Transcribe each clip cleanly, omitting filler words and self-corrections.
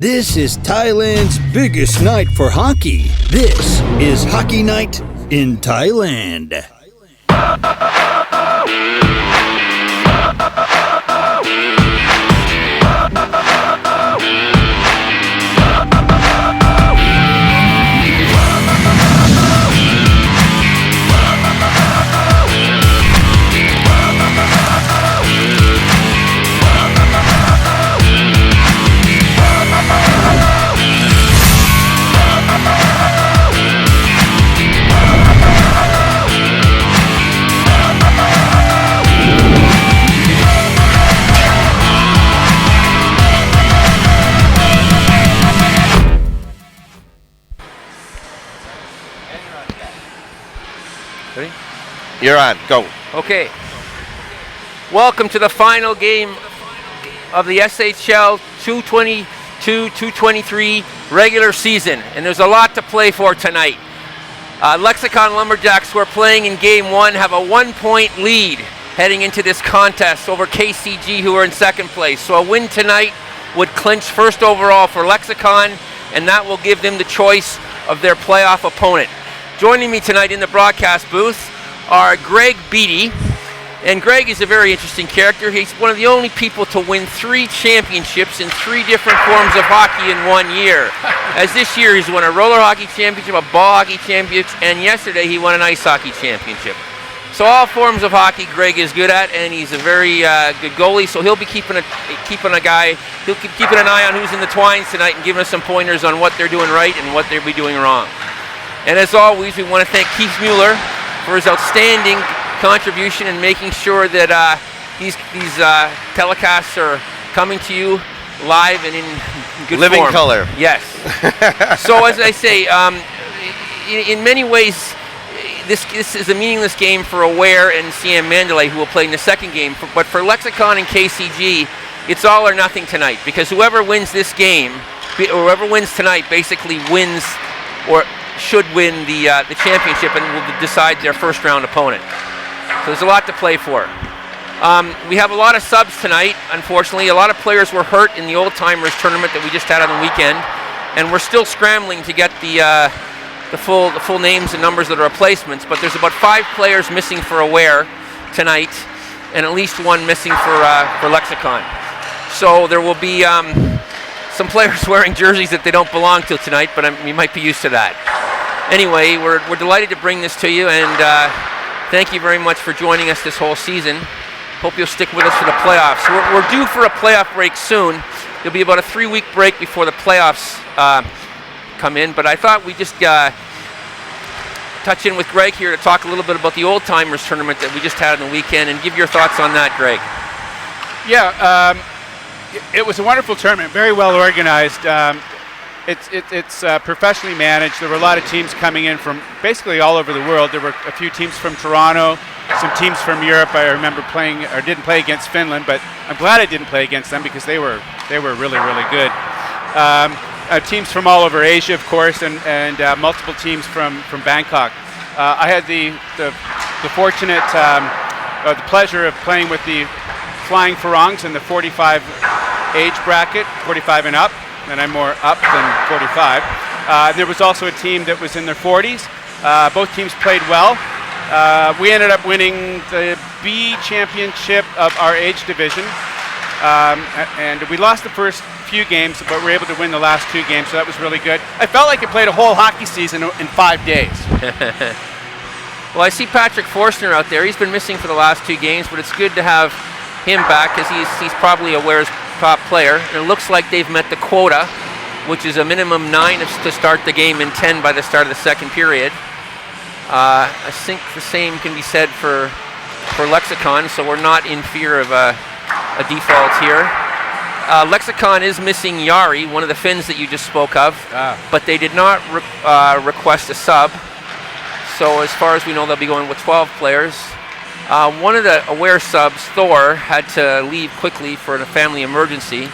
This is Thailand's biggest night for hockey. This is Hockey Night in Thailand. Ready? You're on. Go. Okay. Welcome to the final game of the SHL 222-223 regular season, and there's a lot to play for tonight. LEXICON Lumberjacks, who are playing in Game 1, have a 1-point lead heading into this contest over KCG, who are in second place. So a win tonight would clinch first overall for LEXICON, and that will give them the choice of their playoff opponent. Joining me tonight in the broadcast booth are Greg Beatty, and Greg is a very interesting character. He's one of the only people to win 3 championships in 3 different forms of hockey in 1 year. As this year he's won a roller hockey championship, a ball hockey championship, and yesterday he won an ice hockey championship. So all forms of hockey Greg is good at, and he's a very good goalie, so he'll be keeping an eye on who's in the twines tonight and giving us some pointers on what they're doing right and what they'll be doing wrong. And as always, we want to thank Keith Mueller for his outstanding contribution in making sure that these telecasts are coming to you live and in good Living form. color. Yes. So as I say, in many ways, this is a meaningless game for Aware and Siam Mandalay, who will play in the second game. But for LEXICON and KCG, it's all or nothing tonight, because whoever wins this game, whoever wins tonight, basically wins or should win the championship and will decide their first round opponent. So there's a lot to play for. We have a lot of subs tonight, unfortunately. A lot of players were hurt in the Old Timers tournament that we just had on the weekend, and we're still scrambling to get the full names and numbers of the replacements, but there's about 5 players missing for Aware tonight, and at least 1 missing for LEXICON. So there will be some players wearing jerseys that they don't belong to tonight, but we might be used to that. Anyway, we're delighted to bring this to you, and thank you very much for joining us this whole season. Hope you'll stick with us for the playoffs. We're due for a playoff break soon. There'll be about a 3-week break before the playoffs come in, but I thought we'd just touch in with Greg here to talk a little bit about the Old Timers tournament that we just had on the weekend, and give your thoughts on that, Greg. Yeah, it was a wonderful tournament, very well organized. It's professionally managed. There were a lot of teams coming in from basically all over the world. There were a few teams from Toronto, some teams from Europe. I remember playing, or didn't play against Finland, but I'm glad I didn't play against them because they were really, really good. Teams from all over Asia, of course, and multiple teams from Bangkok. I had the pleasure of playing with the Flying Pharongs in the 45 age bracket, 45 and up, and I'm more up than 45. There was also a team that was in their 40s. Both teams played well. We ended up winning the B championship of our age division, and we lost the first few games, but we were able to win the last 2 games, so that was really good. I felt like I played a whole hockey season in 5 days. Well, I see Patrick Forstner out there. He's been missing for the last 2 games, but it's good to have him back, because he's probably Aware's top player. And it looks like they've met the quota, which is a minimum 9 to start the game and 10 by the start of the second period. I think the same can be said for LEXICON, so we're not in fear of a default here. LEXICON is missing Yari, one of the Finns that you just spoke of, but they did not request a sub. So as far as we know, they'll be going with 12 players. One of the Aware subs, Thor, had to leave quickly for a family emergency.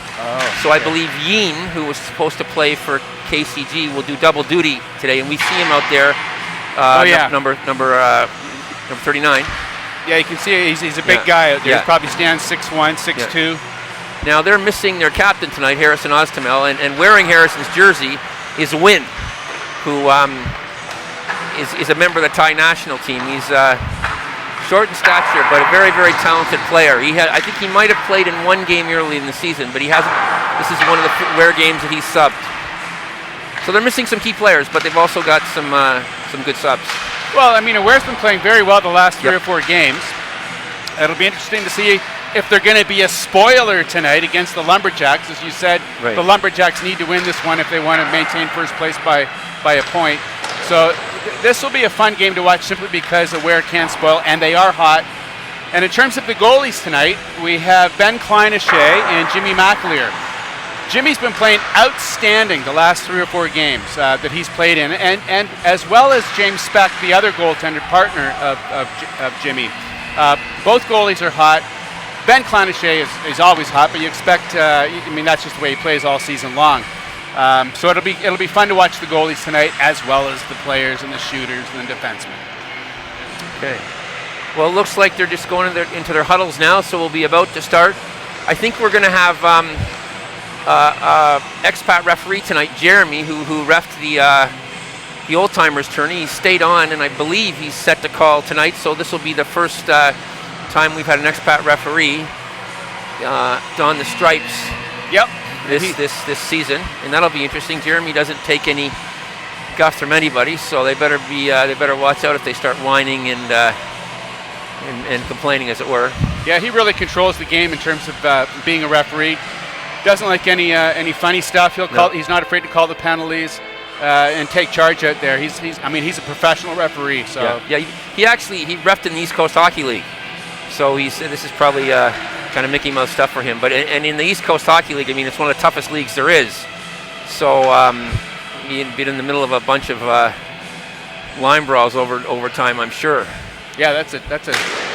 So I believe Yeen, who was supposed to play for KCG, will do double duty today, and we see him out there. Number 39. Yeah, you can see he's a big guy out there. Yeah. He probably stands 6'1", 6'2". Now they're missing their captain tonight, Harrison Oztamel, and wearing Harrison's jersey is Wynn, who is a member of the Thai national team. He's short in stature, but a very, very talented player. I think he might have played in one game early in the season, but he hasn't. This is one of the rare games that he's subbed. So they're missing some key players, but they've also got some good subs. Well, I mean, Aware's been playing very well the last 3 or 4 games. It'll be interesting to see if they're going to be a spoiler tonight against the Lumberjacks. As you said, the Lumberjacks need to win this one if they want to maintain first place by a point. So this will be a fun game to watch simply because Aware can spoil, and they are hot. And in terms of the goalies tonight, we have Ben Kleinachet and Jimmy McAleer. Jimmy's been playing outstanding the last 3 or 4 games that he's played in, and as well as James Speck, the other goaltender partner of Jimmy. Both goalies are hot. Ben Kleinachet is always hot, but you expect, I mean, that's just the way he plays all season long. So it'll be fun to watch the goalies tonight, as well as the players and the shooters and the defensemen. Okay. Well, it looks like they're just going into their huddles now, so we'll be about to start. I think we're going to have expat referee tonight, Jeremy, who refed the old timers tourney. He stayed on, and I believe he's set to call tonight. So this will be the first time we've had an expat referee don the stripes. Yep. This season, and that'll be interesting. Jeremy doesn't take any guff from anybody, so they better watch out if they start whining and complaining, as it were. Yeah, he really controls the game in terms of being a referee. Doesn't like any funny stuff. He's not afraid to call the penalties and take charge out there. He's a professional referee. So he refed in the East Coast Hockey League, so this is probably kind of Mickey Mouse stuff for him. But and in the East Coast Hockey League, I mean, it's one of the toughest leagues there is. So he'd been in the middle of a bunch of line brawls over time, I'm sure. Yeah, that's a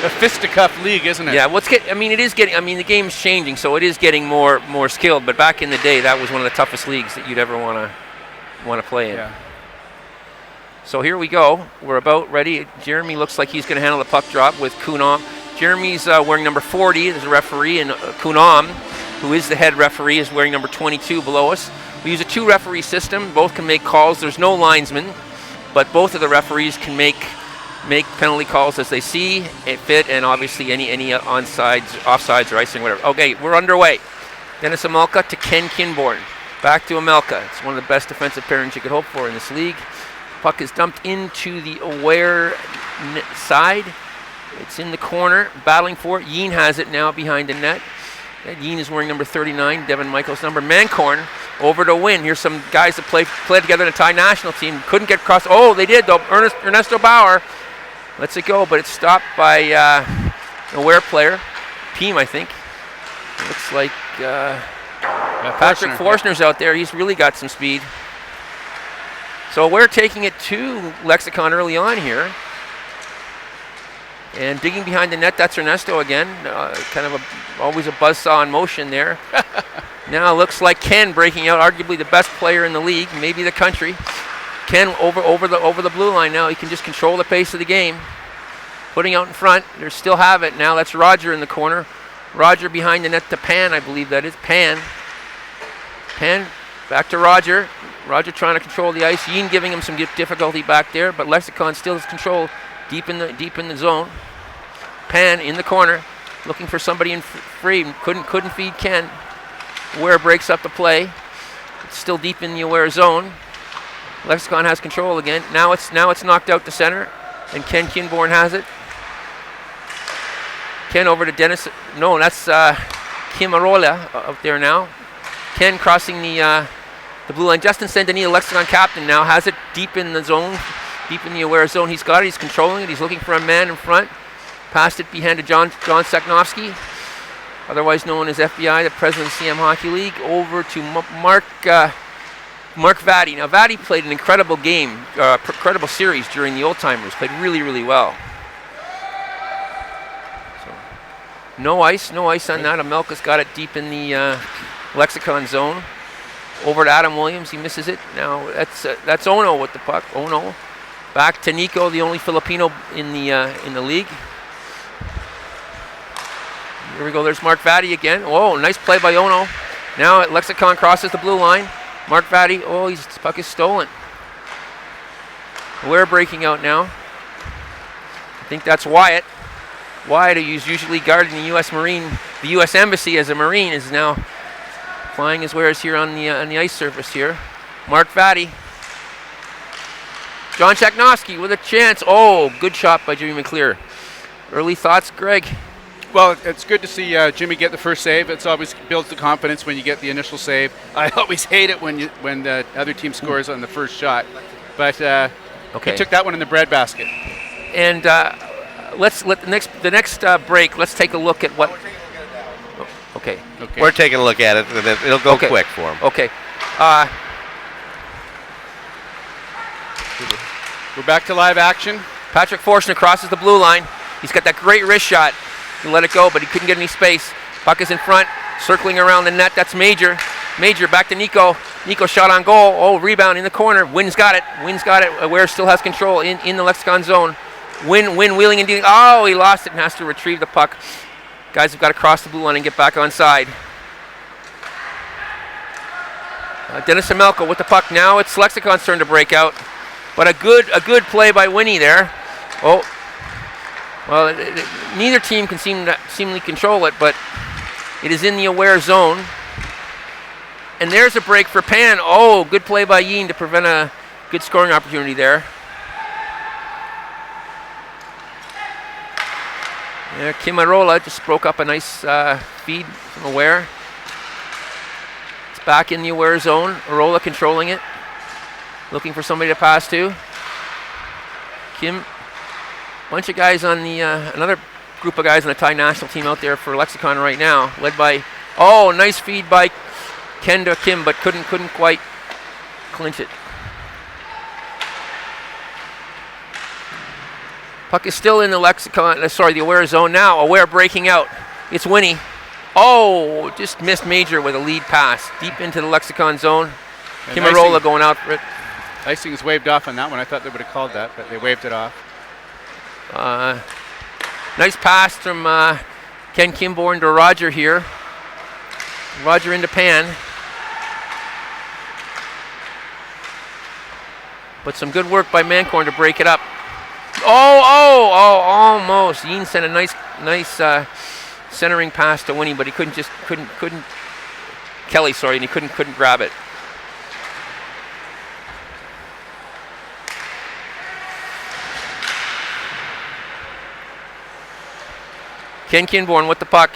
fisticuff league, isn't it? Yeah, the game's changing, so it is getting more skilled. But back in the day, that was one of the toughest leagues that you'd ever want to play in. Yeah. So here we go. We're about ready. Jeremy looks like he's going to handle the puck drop with Kunam. Jeremy's wearing number 40 as a referee, and Kunam, who is the head referee, is wearing number 22 below us. We use a 2-referee system. Both can make calls. There's no linesman, but both of the referees can make penalty calls as they see it fit, and obviously any onsides, offsides, or icing, whatever. Okay, we're underway. Dennis Amelka to Ken Kinborn. Back to Amelka. It's one of the best defensive pairings you could hope for in this league. Puck is dumped into the Aware side. It's in the corner, battling for it. Yeen has it now behind the net. Yeen is wearing number 39, Devin Michaels' number. Mancorn over to Win. Here's some guys that played together in the Thai national team. Couldn't get across. Oh, they did, though. Ernesto Bauer lets it go, but it's stopped by an Aware player. Peem, I think. Looks like Patrick Forstner's out there. He's really got some speed. So Aware taking it to Lexicon early on here. And digging behind the net, that's Ernesto again. Kind of always a buzzsaw in motion there. Now looks like Ken breaking out, arguably the best player in the league, maybe the country. Ken over the blue line now. He can just control the pace of the game. Putting out in front. They still have it now. That's Roger in the corner. Roger behind the net to Pan, I believe that is. Pan back to Roger. Roger trying to control the ice. Yeen giving him some difficulty back there, but Lexicon still has control. Deep in the zone. Pan in the corner, looking for somebody in free. Couldn't feed Ken. Aware breaks up the play. It's still deep in the Aware zone. Lexicon has control again. Now it's knocked out to center, and Ken Kinborn has it. Ken over to Dennis. No, that's Kim Arola up there now. Ken crossing the blue line. Justin Saint-Denis, the Lexicon captain, now has it deep in the zone. Deep in the Aware zone. He's got it. He's controlling it. He's looking for a man in front. Passed it behind to John Seknovsky, otherwise known as FBI, the president of the Siam Hockey League, over to Mark Vatti. Now, Vatti played an incredible game, incredible series during the Old Timers. Played really, really well. So, no ice on that. Amelka's got it deep in the Lexicon zone. Over to Adam Williams. He misses it. Now, that's Ono with the puck. Ono. Back to Nico, the only Filipino in the league. Here we go. There's Mark Vatty again. Oh, nice play by Ono. Now Lexicon crosses the blue line. Mark Vatty. Oh, his puck is stolen. We're breaking out now. I think that's Wyatt. Wyatt, who's usually guarding the U.S. Embassy as a Marine, is now flying his wares here on the ice surface here. Mark Vatty. John Chaknovsky with a chance. Oh, good shot by Jimmy McClear. Early thoughts, Greg? Well, it's good to see Jimmy get the first save. It's always builds the confidence when you get the initial save. I always hate it when the other team scores on the first shot, but he took that one in the breadbasket. And let's let the next break. Let's take a look at what. Okay. We're taking a look at it. It'll go quick for him. Okay. We're back to live action. Patrick Forstner crosses the blue line. He's got that great wrist shot. He let it go, but he couldn't get any space. Puck is in front, circling around the net. That's Major. Major back to Nico. Nico shot on goal. Oh, rebound in the corner. Wynn's got it. Ware still has control in the Lexicon zone. Wynn wheeling and dealing. Oh, he lost it and has to retrieve the puck. Guys have got to cross the blue line and get back on side. Dennis Amelko with the puck. Now it's Lexicon's turn to break out. But a good play by Winnie there. Oh, well, neither team can seemingly control it, but it is in the aware zone. And there's a break for Pan. Oh, good play by Yeen to prevent a good scoring opportunity there. Yeah, Kim Arola just broke up a nice feed from Aware. It's back in the Aware zone. Arola controlling it. Looking for somebody to pass to. Kim, bunch of guys on the, another group of guys on the Thai national team out there for Lexicon right now, led by, oh, nice feed by Kenda Kim, but couldn't quite clinch it. Puck is still in the the Aware zone now. Aware breaking out. It's Winnie. Oh, just missed Major with a lead pass deep into the Lexicon zone. Kim Arola going out for it. Icing is waved off on that one. I thought they would have called that, but they waved it off. Nice pass from Ken Kimborn to Roger here. Roger into Pan. But some good work by Mancorn to break it up. Oh, almost. Yeen sent a nice centering pass to Winnie, but he couldn't Kelly, sorry, and he couldn't grab it. Ken Kinborn with the puck.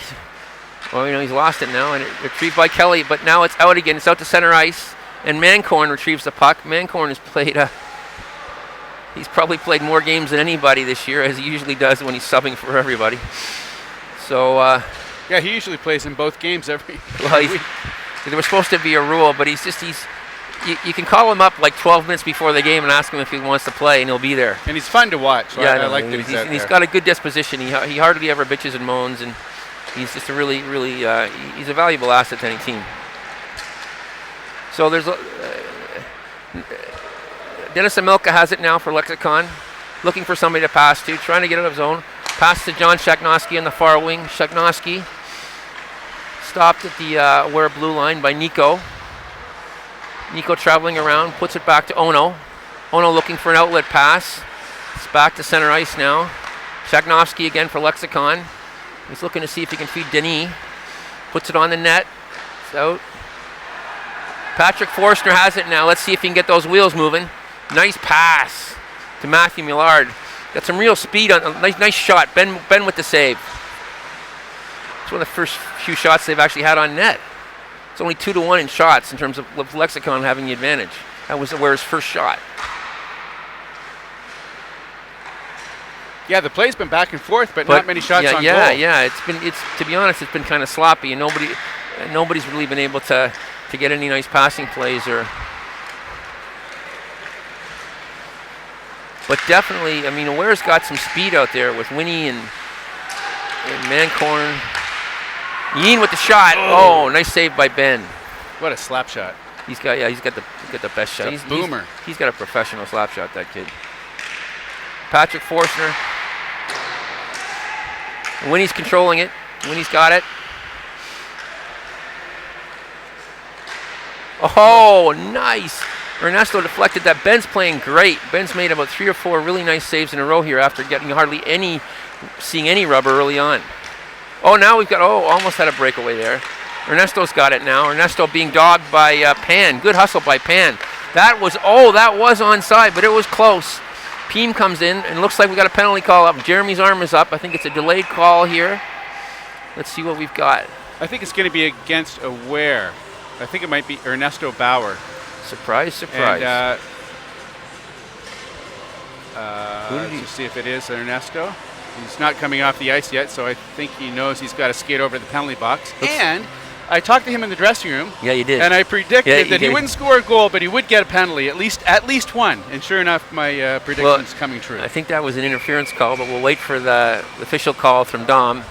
Well, he's lost it now, and it retrieved by Kelly, but now it's out again. It's out to center ice, and Mancorn retrieves the puck. Mancorn has played he's probably played more games than anybody this year, as he usually does when he's subbing for everybody. So yeah, he usually plays in both games every week. There was supposed to be a rule, but you can call him up like 12 minutes before the game and ask him if he wants to play, and he'll be there. And he's fun to watch. So I like that he's got a good disposition. He hardly ever bitches and moans, and he's just a really he's a valuable asset to any team. So there's Dennis Amelka has it now for Lexicon, looking for somebody to pass to, trying to get out of zone. Pass to John Shaknovsky on the far wing. Shaknovsky stopped at the Aware blue line by Nico. Nico traveling around, puts it back to Ono. Ono looking for an outlet pass. It's back to center ice now. Shaknovsky again for Lexicon. He's looking to see if he can feed Denis. Puts it on the net. It's out. Patrick Forstner has it now. Let's see if he can get those wheels moving. Nice pass to Matthew Millard. Got some real speed on a nice shot. Ben with the save. It's one of the first few shots they've actually had on net. It's only 2-1 in shots in terms of Lexicon having the advantage. That was Aware's first shot. Yeah, the play's been back and forth, but not many shots on goal. Yeah. It's to be honest, it's been kind of sloppy, and nobody's really been able to get any nice passing plays But definitely, I mean, Aware's got some speed out there with Winnie and Mancorn. Yeen with the shot. Oh, nice save by Ben. What a slap shot. He's got the best shot. He's a boomer. He's got a professional slap shot, that kid. Patrick Forstner. Winnie's controlling it. Winnie's got it. Oh, nice. Ernesto deflected that. Ben's playing great. Ben's made about 3 or 4 really nice saves in a row here after getting seeing any rubber early on. Oh, now we've got, almost had a breakaway there. Ernesto's got it now. Ernesto being dogged by Pan. Good hustle by Pan. That was onside, but it was close. Peem comes in, and looks like we got a penalty call up. Jeremy's arm is up. I think it's a delayed call here. Let's see what we've got. I think it's going to be against Aware. I think it might be Ernesto Bauer. Surprise, surprise. And, let's see if it is Ernesto. He's not coming off the ice yet, so I think he knows he's got to skate over to the penalty box. And I talked to him in the dressing room. Yeah, you did. And I predicted that he wouldn't score a goal, but he would get a penalty, at least one. And sure enough, my prediction's coming true. I think that was an interference call, but we'll wait for the official call from Dom.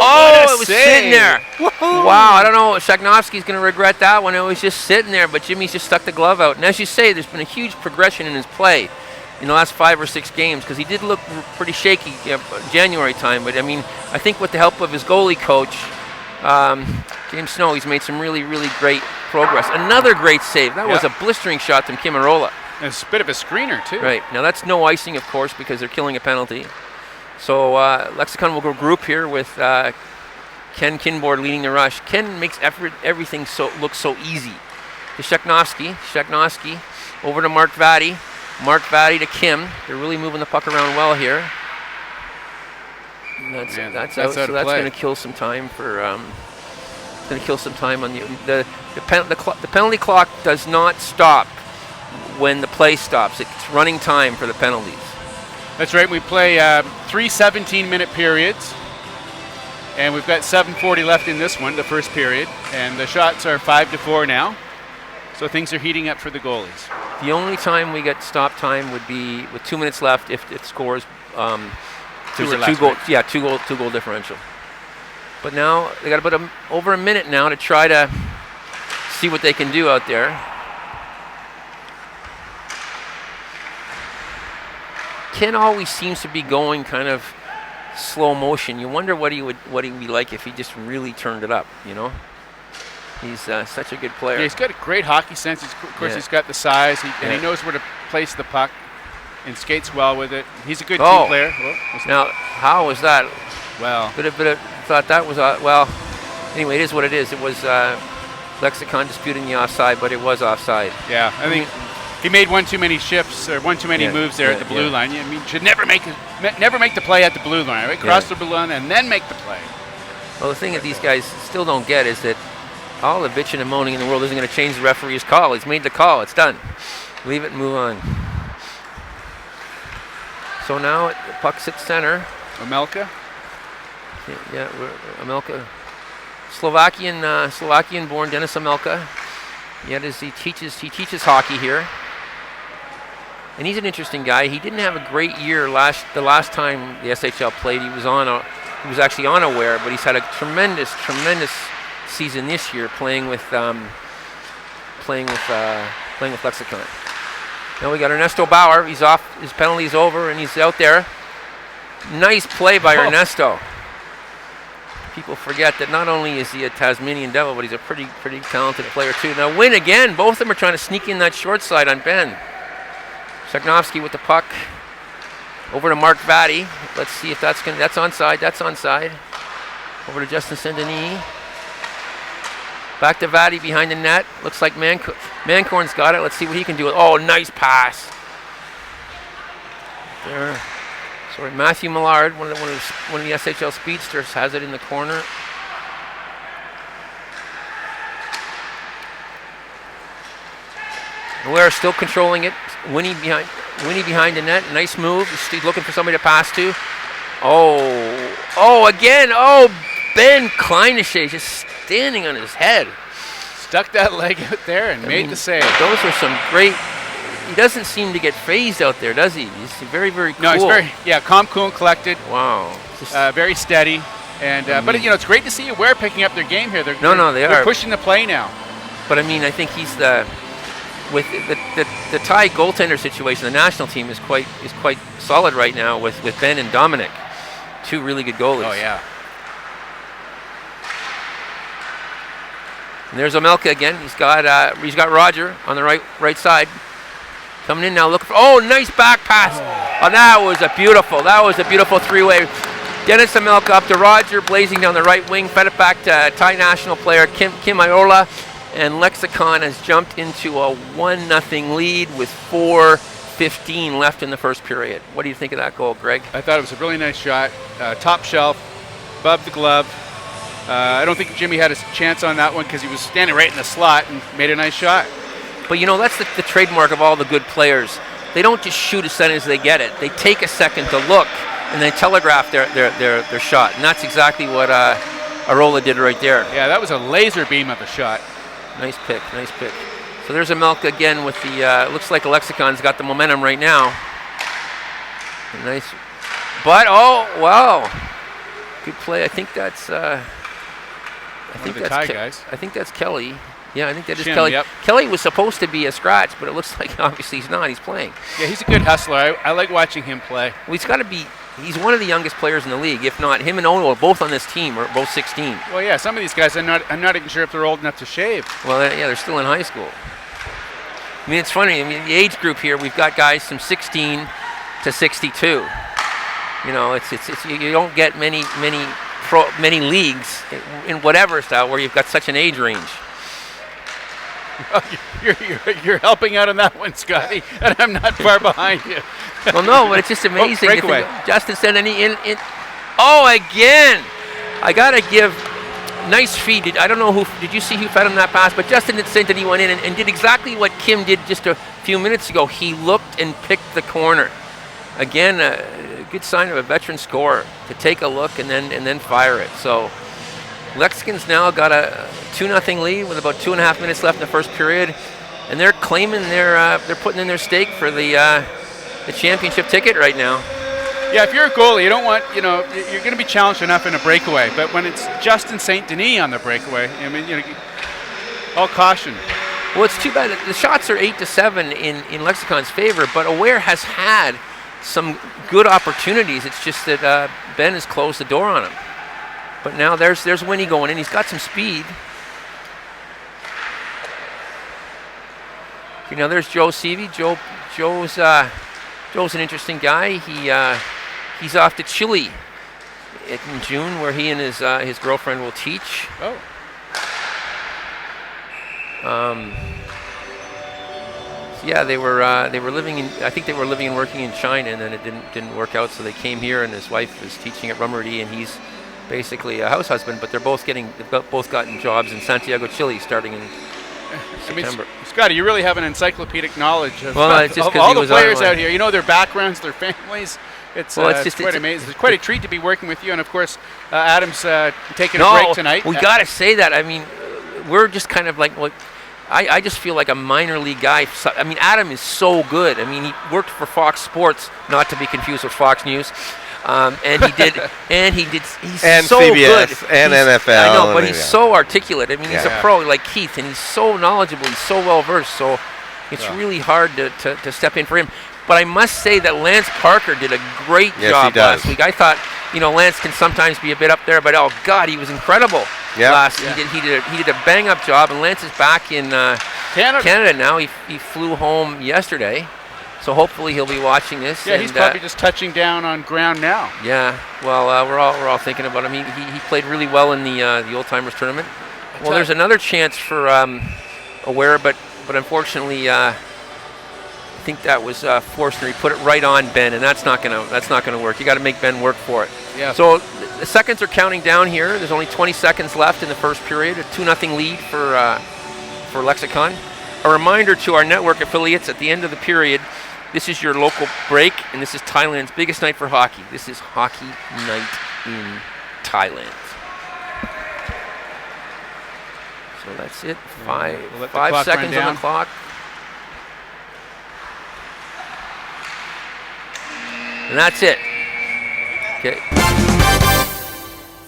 Oh, it was sitting there. Wow, I don't know. Shagnovsky's going to regret that one. It was just sitting there, but Jimmy's just stuck the glove out. And as you say, there's been a huge progression in his play in the last 5 or 6 games, because he did look pretty shaky January time. But, I mean, I think with the help of his goalie coach, James Snow, he's made some really, really great progress. Another great save. That was a blistering shot from Kimarola. It's a bit of a screener, too. Right. Now, that's no icing, of course, because they're killing a penalty. So Lexicon will go group here with Ken Kinboard leading the rush. Ken makes everything look so easy. To Sheknovsky. Sheknovsky over to Mark Vatti. Mark Vatti to Kim. They're really moving the puck around well here. That's out. So that's going to kill some time for. Going to kill some time on the penalty clock does not stop when the play stops. It's running time for the penalties. That's right. We play 3 17-minute periods, and we've got 7:40 left in this one, the first period, and the shots are 5-4 now. So things are heating up for the goalies. The only time we get stop time would be with 2 minutes left if it scores. There's a two goal differential. But now they got about over a minute now to try to see what they can do out there. Ken always seems to be going kind of slow motion. You wonder what he would be like if he just really turned it up, you know? He's such a good player. Yeah, he's got a great hockey sense. Of course, he's got the size, and he knows where to place the puck and skates well with it. He's a good team player. Now, how was that? Well, Bit of thought that was anyway, it is what it is. It was Lexicon disputing the offside, but it was offside. Yeah, I think he made one too many shifts or one too many moves there at the blue line. I mean, should never make the play at the blue line. Right, cross the blue line and then make the play. Well, the thing that these guys still don't get is that all the bitching and moaning in the world isn't going to change the referee's call. He's made the call. It's done. Leave it and move on. So now the puck sits center. Omelka. Yeah, Omelka. Slovakian-born Denis Omelka. He teaches hockey here. And he's an interesting guy. He didn't have a great year the last time the SHL played. He was actually on Aware, but he's had a tremendous season this year playing with Lexicon. Now we got Ernesto Bauer. He's off. His penalty's over, and he's out there. Nice play by Ernesto. People forget that not only is he a Tasmanian Devil, but he's a pretty talented player too. Now win again. Both of them are trying to sneak in that short side on Ben. Shagnovsky with the puck. Over to Mark Vatti. Let's see if that's onside. That's onside. Over to Justin Saint-Denis. Back to Vatti behind the net. Looks like Mancorn's got it. Let's see what he can do. Oh, nice pass. There. Sorry, Matthew Millard, one of the SHL speedsters, has it in the corner. We're still controlling it. Winnie behind the net. Nice move. He's looking for somebody to pass to. Oh, again. Oh, Ben Kleinische just standing on his head. Stuck that leg out there and made the save. Those are some great. He doesn't seem to get phased out there, does he? He's very, very cool. No, he's calm, cool, and collected. Wow. Very steady. And but it's great to see Aware picking up their game here. They're are. They're pushing the play now. But I mean, I think he's the with the Thai goaltender situation, the national team is quite solid right now with Ben and Dominic, two really good goalies. Oh yeah. And there's Omelka again. He's got Roger on the right side. Coming in now, looking for. Oh, nice back pass. Oh, that was a beautiful three-way. Dennis Omelka up to Roger, blazing down the right wing, fed it back to Thai national player Kim Iola, and Lexicon has jumped into a 1-0 lead with 4:15 left in the first period. What do you think of that goal, Greg? I thought it was a really nice shot, top shelf, above the glove. I don't think Jimmy had a chance on that one because he was standing right in the slot and made a nice shot. But that's the trademark of all the good players. They don't just shoot as soon as they get it. They take a second to look and they telegraph their shot. And that's exactly what Arola did right there. Yeah, that was a laser beam of a shot. Nice pick. So there's Omelka again with the, looks like Lexicon's got the momentum right now. Nice. But, oh, wow. Good play. I think that's guys. I think that's Kelly. Yeah, I think that is Jim, Kelly. yep. Kelly was supposed to be a scratch, but it looks like obviously he's not. He's playing. Yeah, he's a good hustler. I like watching him play. Well, he's one of the youngest players in the league. If not, him and Ono are both on this team, are both 16. Well, yeah, some of these guys, I'm not even sure if they're old enough to shave. Well, yeah, they're still in high school. I mean, it's funny. I mean, the age group here, we've got guys from 16 to 62. It's you don't get many leagues in whatever style where you've got such an age range. You're helping out on that one, Scotty, and I'm not far behind you. Well, no, but it's just amazing. Breakaway. Justin said in. Oh, again! I gotta give nice feed. I don't know did you see who fed him that pass? But Justin did say that he went in and did exactly what Kim did just a few minutes ago. He looked and picked the corner. Again, a good sign of a veteran scorer to take a look and then fire it. So Lexicon's now got a 2-0 lead with about 2.5 minutes left in the first period, and they're claiming they're putting in their stake for the championship ticket right now. Yeah, if you're a goalie, you don't want, you're going to be challenged enough in a breakaway. But when it's Justin St. Denis on the breakaway, I mean, all caution. Well, it's too bad. The shots are 8-7 in Lexicon's favor, but Aware has had some good opportunities. It's just that Ben has closed the door on him. But now there's Winnie going in. He's got some speed. Okay, now there's Joe Seavey. Joe's an interesting guy. He's off to Chile in June, where he and his girlfriend will teach. Oh. Yeah, they were living in. I think they were living and working in China, and then it didn't work out. So they came here, and his wife is teaching at Rummerdy, and he's basically a house husband. But they've both gotten jobs in Santiago, Chile, starting in September. Scotty, you really have an encyclopedic knowledge of, it's just of all the was players out here. You know their backgrounds, their families. It's quite amazing. It's quite a treat treat to be working with you, and of course, Adam's taking a break tonight. We got to say that. I mean, we're just kind of like I just feel like a minor league guy. I mean, Adam is so good. I mean, he worked for Fox Sports, not to be confused with Fox News. And he's and so CBS good. And NFL. I know, but he's so articulate. I mean, he's a Yeah. pro like Keith, and he's so knowledgeable. He's so well versed. So it's really hard to step in for him. But I must say that Lance Parker did a great job last week. I thought, Lance can sometimes be a bit up there, but oh God, he was incredible last. Yeah. He did a bang up job, and Lance is back in Canada now. He flew home yesterday. So hopefully he'll be watching this. Yeah, he's probably just touching down on ground now. Yeah, well, we're all thinking about him. He played really well in the Old Timers tournament. Well, there's another chance for Aware, but unfortunately, I think that was forced, and he put it right on Ben, and that's not gonna work. You got to make Ben work for it. Yeah. So the seconds are counting down here. There's only 20 seconds left in the first period. A 2-0 lead for Lexicon. A reminder to our network affiliates at the end of the period. This is your local break, and this is Thailand's biggest night for hockey. This is Hockey Night in Thailand. So that's it. We'll 5 seconds on the clock. And that's it. Okay.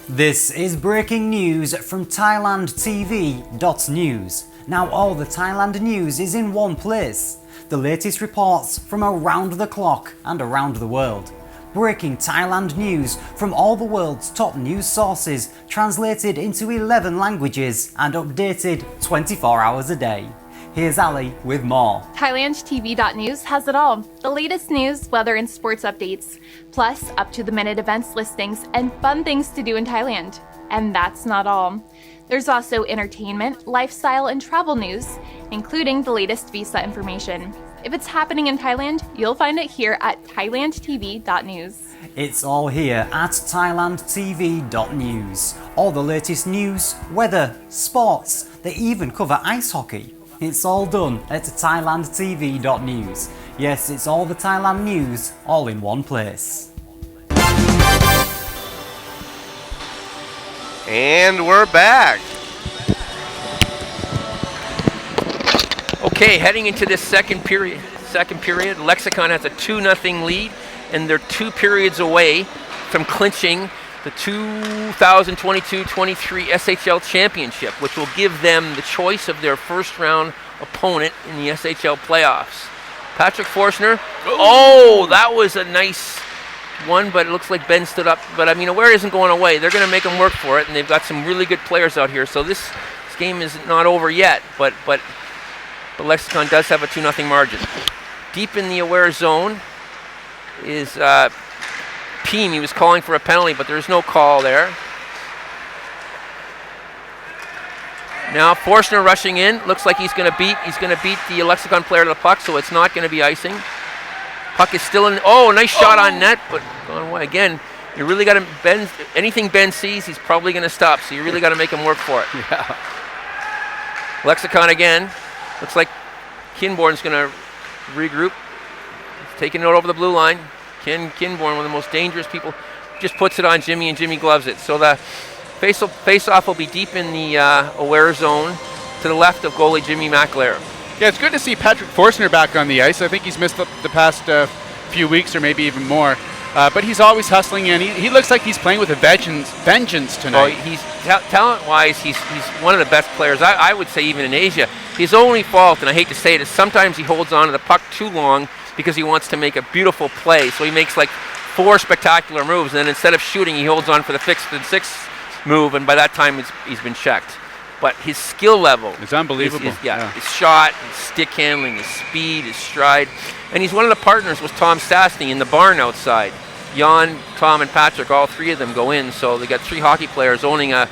This is breaking news from ThailandTV.news. Now all the Thailand news is in one place. The latest reports from around the clock and around the world. Breaking Thailand news from all the world's top news sources, translated into 11 languages and updated 24 hours a day. Here's Ali with more. ThailandTV.news has it all. The latest news, weather and sports updates, plus up-to-the-minute events listings and fun things to do in Thailand. And that's not all. There's also entertainment, lifestyle, and travel news, including the latest visa information. If it's happening in Thailand, you'll find it here at ThailandTV.news. It's all here at ThailandTV.news. All the latest news, weather, sports, they even cover ice hockey. It's all done at ThailandTV.news. Yes, it's all the Thailand news, all in one place. And we're back. Okay, heading into this second period, Lexicon has a 2-0 lead, and they're 2 periods away from clinching the 2022-23 SHL Championship, which will give them the choice of their first-round opponent in the SHL playoffs. Patrick Forstner, oh, that was a nice one, but it looks like Ben stood up. But I mean, Aware isn't going away. They're going to make them work for it, and they've got some really good players out here. So this game is not over yet, but Lexicon does have a 2-0 margin. Deep in the Aware zone is Peem. He was calling for a penalty, but there's no call there. Now Forstner rushing in. Looks like he's going to beat the Lexicon player to the puck, so it's not going to be icing. Puck is still in. Oh, nice shot on net, but gone away again. You really got to Ben. Anything Ben sees, he's probably going to stop. So you really got to make him work for it. Yeah. Lexicon again. Looks like Kinborn's going to regroup. He's taking it over the blue line. Kinborn, one of the most dangerous people, just puts it on Jimmy, and Jimmy gloves it. So the face-off will be deep in the Aware zone to the left of goalie Jimmy McLaren. Yeah, it's good to see Patrick Forstner back on the ice. I think he's missed the past few weeks or maybe even more. But he's always hustling in. He looks like he's playing with a vengeance tonight. Oh, he's talent-wise, he's one of the best players, I would say, even in Asia. His only fault, and I hate to say it, is sometimes he holds on to the puck too long because he wants to make a beautiful play. So he makes like 4 spectacular moves, and then instead of shooting, he holds on for the 5th and 6th move, and by that time he's been checked. But his skill level is unbelievable. His shot, his stick handling, his speed, his stride. And he's one of the partners with Tom Stastny in the barn outside. Jan, Tom, and Patrick, all 3 of them go in. So they got 3 hockey players owning a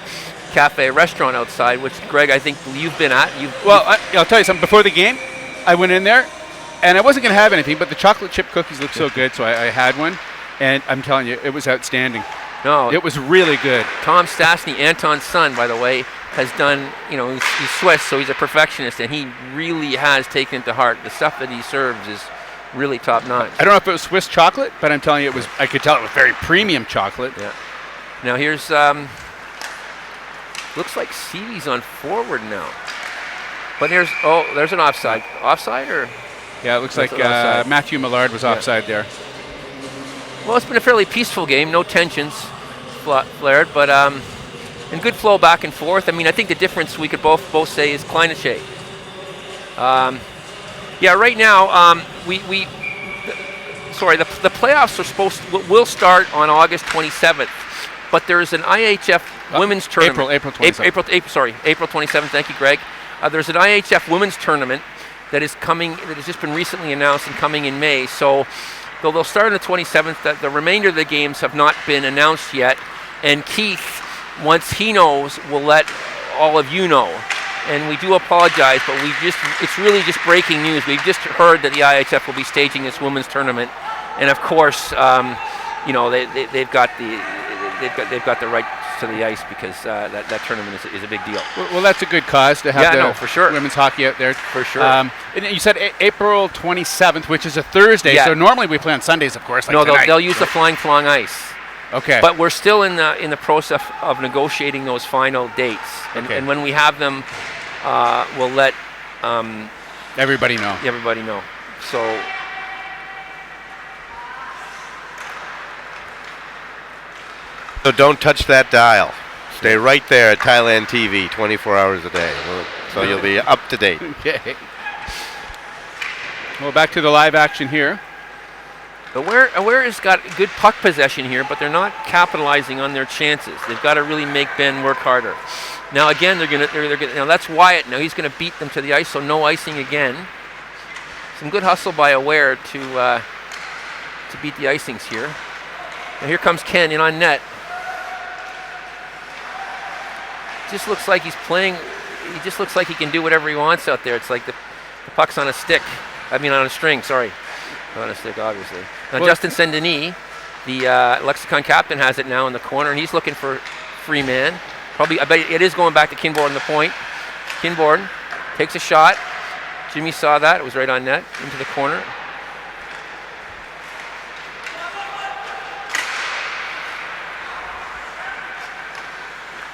cafe restaurant outside, which, Greg, I think you've been at. I'll tell you something. Before the game, I went in there, and I wasn't going to have anything, but the chocolate chip cookies looked so good, so I had one. And I'm telling you, it was outstanding. No, it was really good. Tom Stastny, Anton's son, by the way, has done, he's Swiss, so he's a perfectionist, and he really has taken it to heart. The stuff that he serves is really top-notch. I don't know if it was Swiss chocolate, but I'm telling you, I could tell it was very premium chocolate. Yeah. Now here's, looks like Seavy's on forward now. But there's an offside. Offside or? Yeah, it looks like Matthew Millard was offside there. Well, it's been a fairly peaceful game, no tensions flared, but and good flow back and forth. I mean, I think the difference we could both say is Kleinache. Right now the playoffs will start on August 27th, but there's an IHF women's tournament. April 27th. April 27th. Thank you, Greg. There's an IHF women's tournament that is coming. That has just been recently announced and coming in May. So. Though they'll start on the 27th, the remainder of the games have not been announced yet. And Keith, once he knows, will let all of you know. And we do apologize, but it's really just breaking news. We've just heard that the IHF will be staging this women's tournament. And of course, they've got the right to the ice because that tournament is a big deal. Well, that's a good cause to have for sure. Women's hockey out there. For sure. And you said April 27th, which is a Thursday. Yeah. So normally we play on Sundays, of course. They'll use the Flying Flong ice. Okay. But we're still in the process of negotiating those final dates, and when we have them, we'll let everybody know. Everybody know. So. So don't touch that dial. Stay right there at Thailand TV 24 hours a day. So you'll be up to date. Okay. Well, back to the live action here. Aware has got good puck possession here, but they're not capitalizing on their chances. They've got to really make Ben work harder. Now again, they're gonna. Now that's Wyatt. Now he's gonna beat them to the ice, so no icing again. Some good hustle by Aware to beat the icings here. Now here comes Ken in on net. Just looks like he's playing. He just looks like he can do whatever he wants out there. It's like the puck's on a stick. I mean on a string. Sorry, not on a stick, obviously. Now Justin Saint-Denis, the Lexicon captain, has it now in the corner, and he's looking for free man. Probably, I bet it is going back to Kinborn, the point. Kinborn takes a shot. Jimmy saw that. It was right on net, into the corner.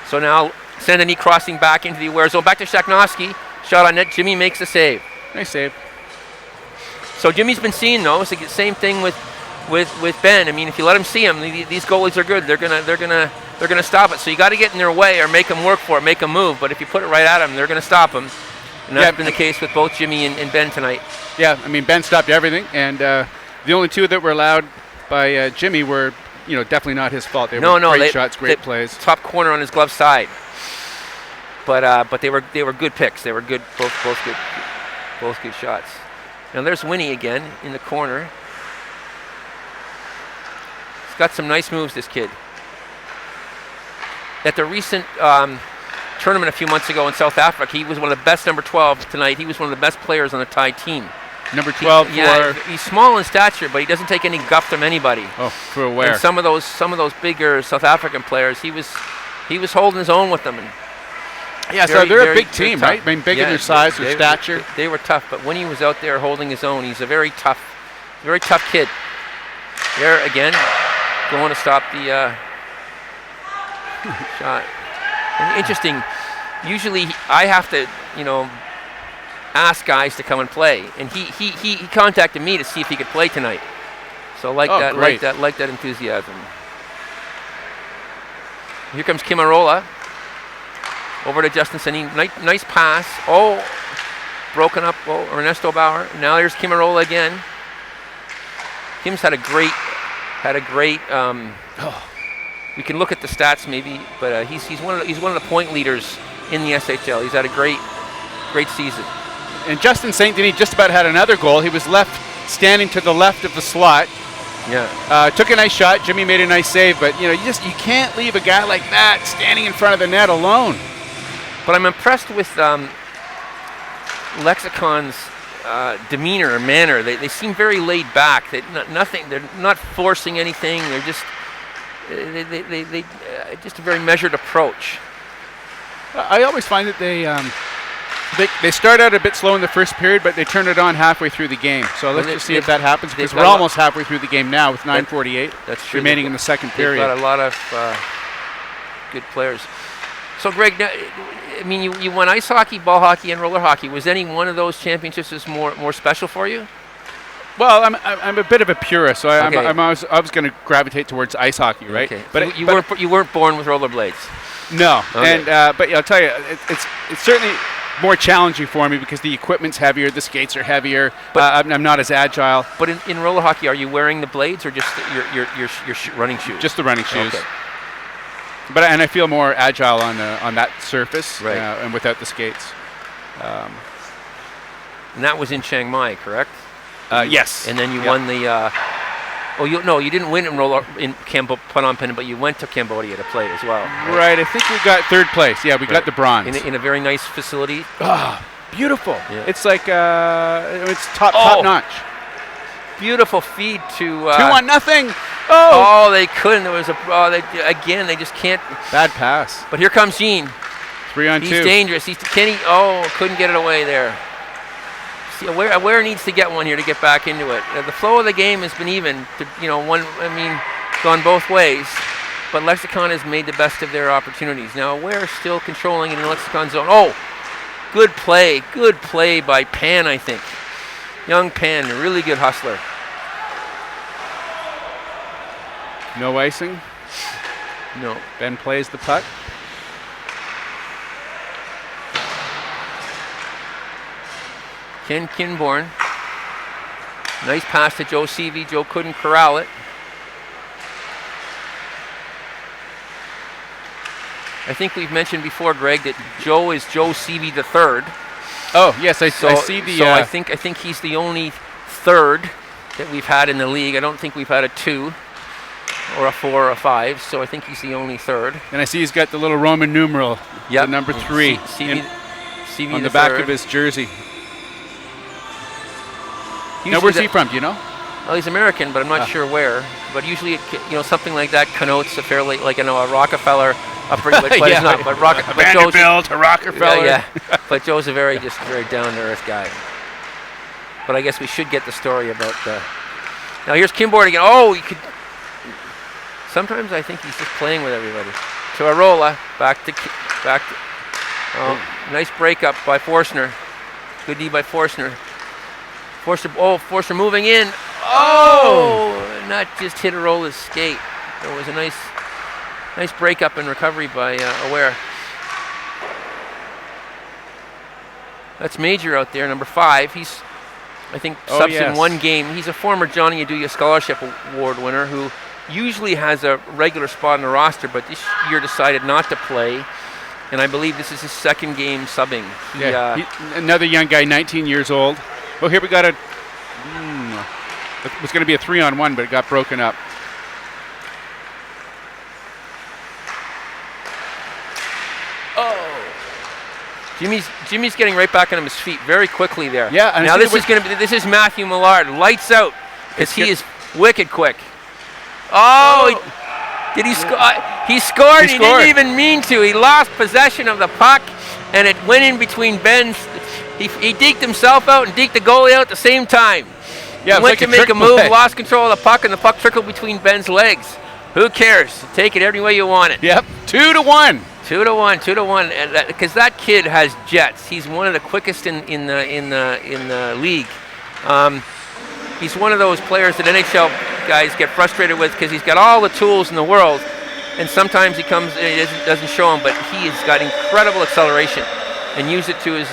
So now Saint-Denis crossing back into the Aware zone. Back to Shaknovsky. Shot on net. Jimmy makes the save. Nice save. So Jimmy's been seeing those. It's the same thing with Ben. I mean, if you let him see him, these goalies are good. They're gonna stop it. So you got to get in their way or make them work for it, make them move. But if you put it right at them, they're gonna stop them. And that's been the case with both Jimmy and Ben tonight. Yeah, I mean Ben stopped everything, and the only two that were allowed by Jimmy were, definitely not his fault. They were great shots, great plays. Top corner on his glove side. But they were good picks. They were good, both good shots. Now there's Winnie again in the corner. He's got some nice moves, this kid. At the recent tournament a few months ago in South Africa, he was one of the best number 12 tonight. He was one of the best players on the Thai team. Number 12 he's small in stature, but he doesn't take any guff from anybody. Oh, for Aware. And some of those bigger South African players, he was holding his own with them. And yeah, so they're a big team, right? I mean, big in their size, their stature. They were tough, but when he was out there holding his own, he's a very tough kid. There again, going to stop the shot. And interesting. Usually, I have to, ask guys to come and play, and he contacted me to see if he could play tonight. So like that enthusiasm. Here comes Kimarola. Over to Justin Saint-Denis. Nice pass. Oh, broken up. Oh, Ernesto Bauer. Now here's Kimarola again. Kim's had a great. We can look at the stats maybe, but he's one of the point leaders in the SHL. He's had a great season. And Justin Saint-Denis just about had another goal. He was standing to the left of the slot. Yeah. Took a nice shot. Jimmy made a nice save, but you can't leave a guy like that standing in front of the net alone. But I'm impressed with Lexicon's demeanor or manner. They seem very laid back. They're not forcing anything. They're just just a very measured approach. I always find that they start out a bit slow in the first period, but they turn it on halfway through the game. So let's just see if that happens, because we're almost halfway through the game now with 9:48 remaining in the second period. They've got a lot of good players. So, Greg, I mean, you won ice hockey, ball hockey, and roller hockey. Was any one of those championships more special for you? Well, I'm a bit of a purist, so I was going to gravitate towards ice hockey, right? Okay. But you weren't born with rollerblades. No, okay. And but I'll tell you, it's certainly more challenging for me because the equipment's heavier, the skates are heavier. But I'm not as agile. But in roller hockey, are you wearing the blades or just your running shoes? Just the running shoes. Okay. But I feel more agile on that surface, right. And without the skates. And that was in Chiang Mai, correct? Yes. And then you won the. You didn't win in Phnom Penh, but you went to Cambodia to play as well. Right. I think we got third place. Yeah, we got the bronze in a very nice facility. Beautiful. Yeah. It's like it's top notch. Beautiful feed to 2-0. Oh, they couldn't. There was they just can't. Bad pass. But here comes Gene. 3-on-2. He's dangerous. Couldn't get it away there. See, Aware needs to get one here to get back into it. The flow of the game has been even. Gone both ways. But Lexicon has made the best of their opportunities. Now Aware is still controlling in the Lexicon zone. Oh, good play by Pan, I think. Young Pan, a really good hustler. No icing. No. Ben plays the puck. Ken Kinborn. Nice pass to Joe Seavey. Joe couldn't corral it. I think we've mentioned before, Greg, that Joe is Joe Seavey the third. Oh, yes, I see the... So I think he's the only third that we've had in the league. I don't think we've had a 2 or a 4 or a 5, so I think he's the only third. And I see he's got the little Roman numeral, the number 3, Seavey on the back of his jersey. Now, where's he from? Do you know? Well, he's American, but I'm not sure where. But usually, something like that connotes a fairly, a Rockefeller upbringing. But it's not. But Vanderbilt, a Rockefeller. Yeah. But Joe's a very down-to-earth guy. But I guess we should get the story about the. Now here's Kinborn again. Oh, you could. Sometimes I think he's just playing with everybody. To Arola, back to. Oh, nice breakup by Forstner. Good D by Forstner. Forster moving in. Oh! Not just hit Arola's skate. There was a nice breakup and recovery by Aware. That's Major out there, number 5. He's, I think, subs in one game. He's a former Johnny Aduya Scholarship Award winner who usually has a regular spot on the roster, but this year decided not to play. And I believe this is his second game subbing. Another young guy, 19 years old. Oh, here we got it was going to be a 3-on-1, but it got broken up. Oh! Jimmy's getting right back on his feet very quickly there. Yeah. And now this is Matthew Millard, lights out, because he is wicked quick. Oh! Did he score? He scored. He didn't even mean to. He lost possession of the puck, and it went in between Ben's. He deked himself out and deked the goalie out at the same time. Yeah, he went to make a move, lost control of the puck, and the puck trickled between Ben's legs. Who cares? Take it every way you want it. Yep, 2-1. 2-1, and because that kid has jets. He's one of the quickest in the league. He's one of those players that NHL guys get frustrated with because he's got all the tools in the world, and sometimes he comes and it doesn't show him. But he has got incredible acceleration, and use it to his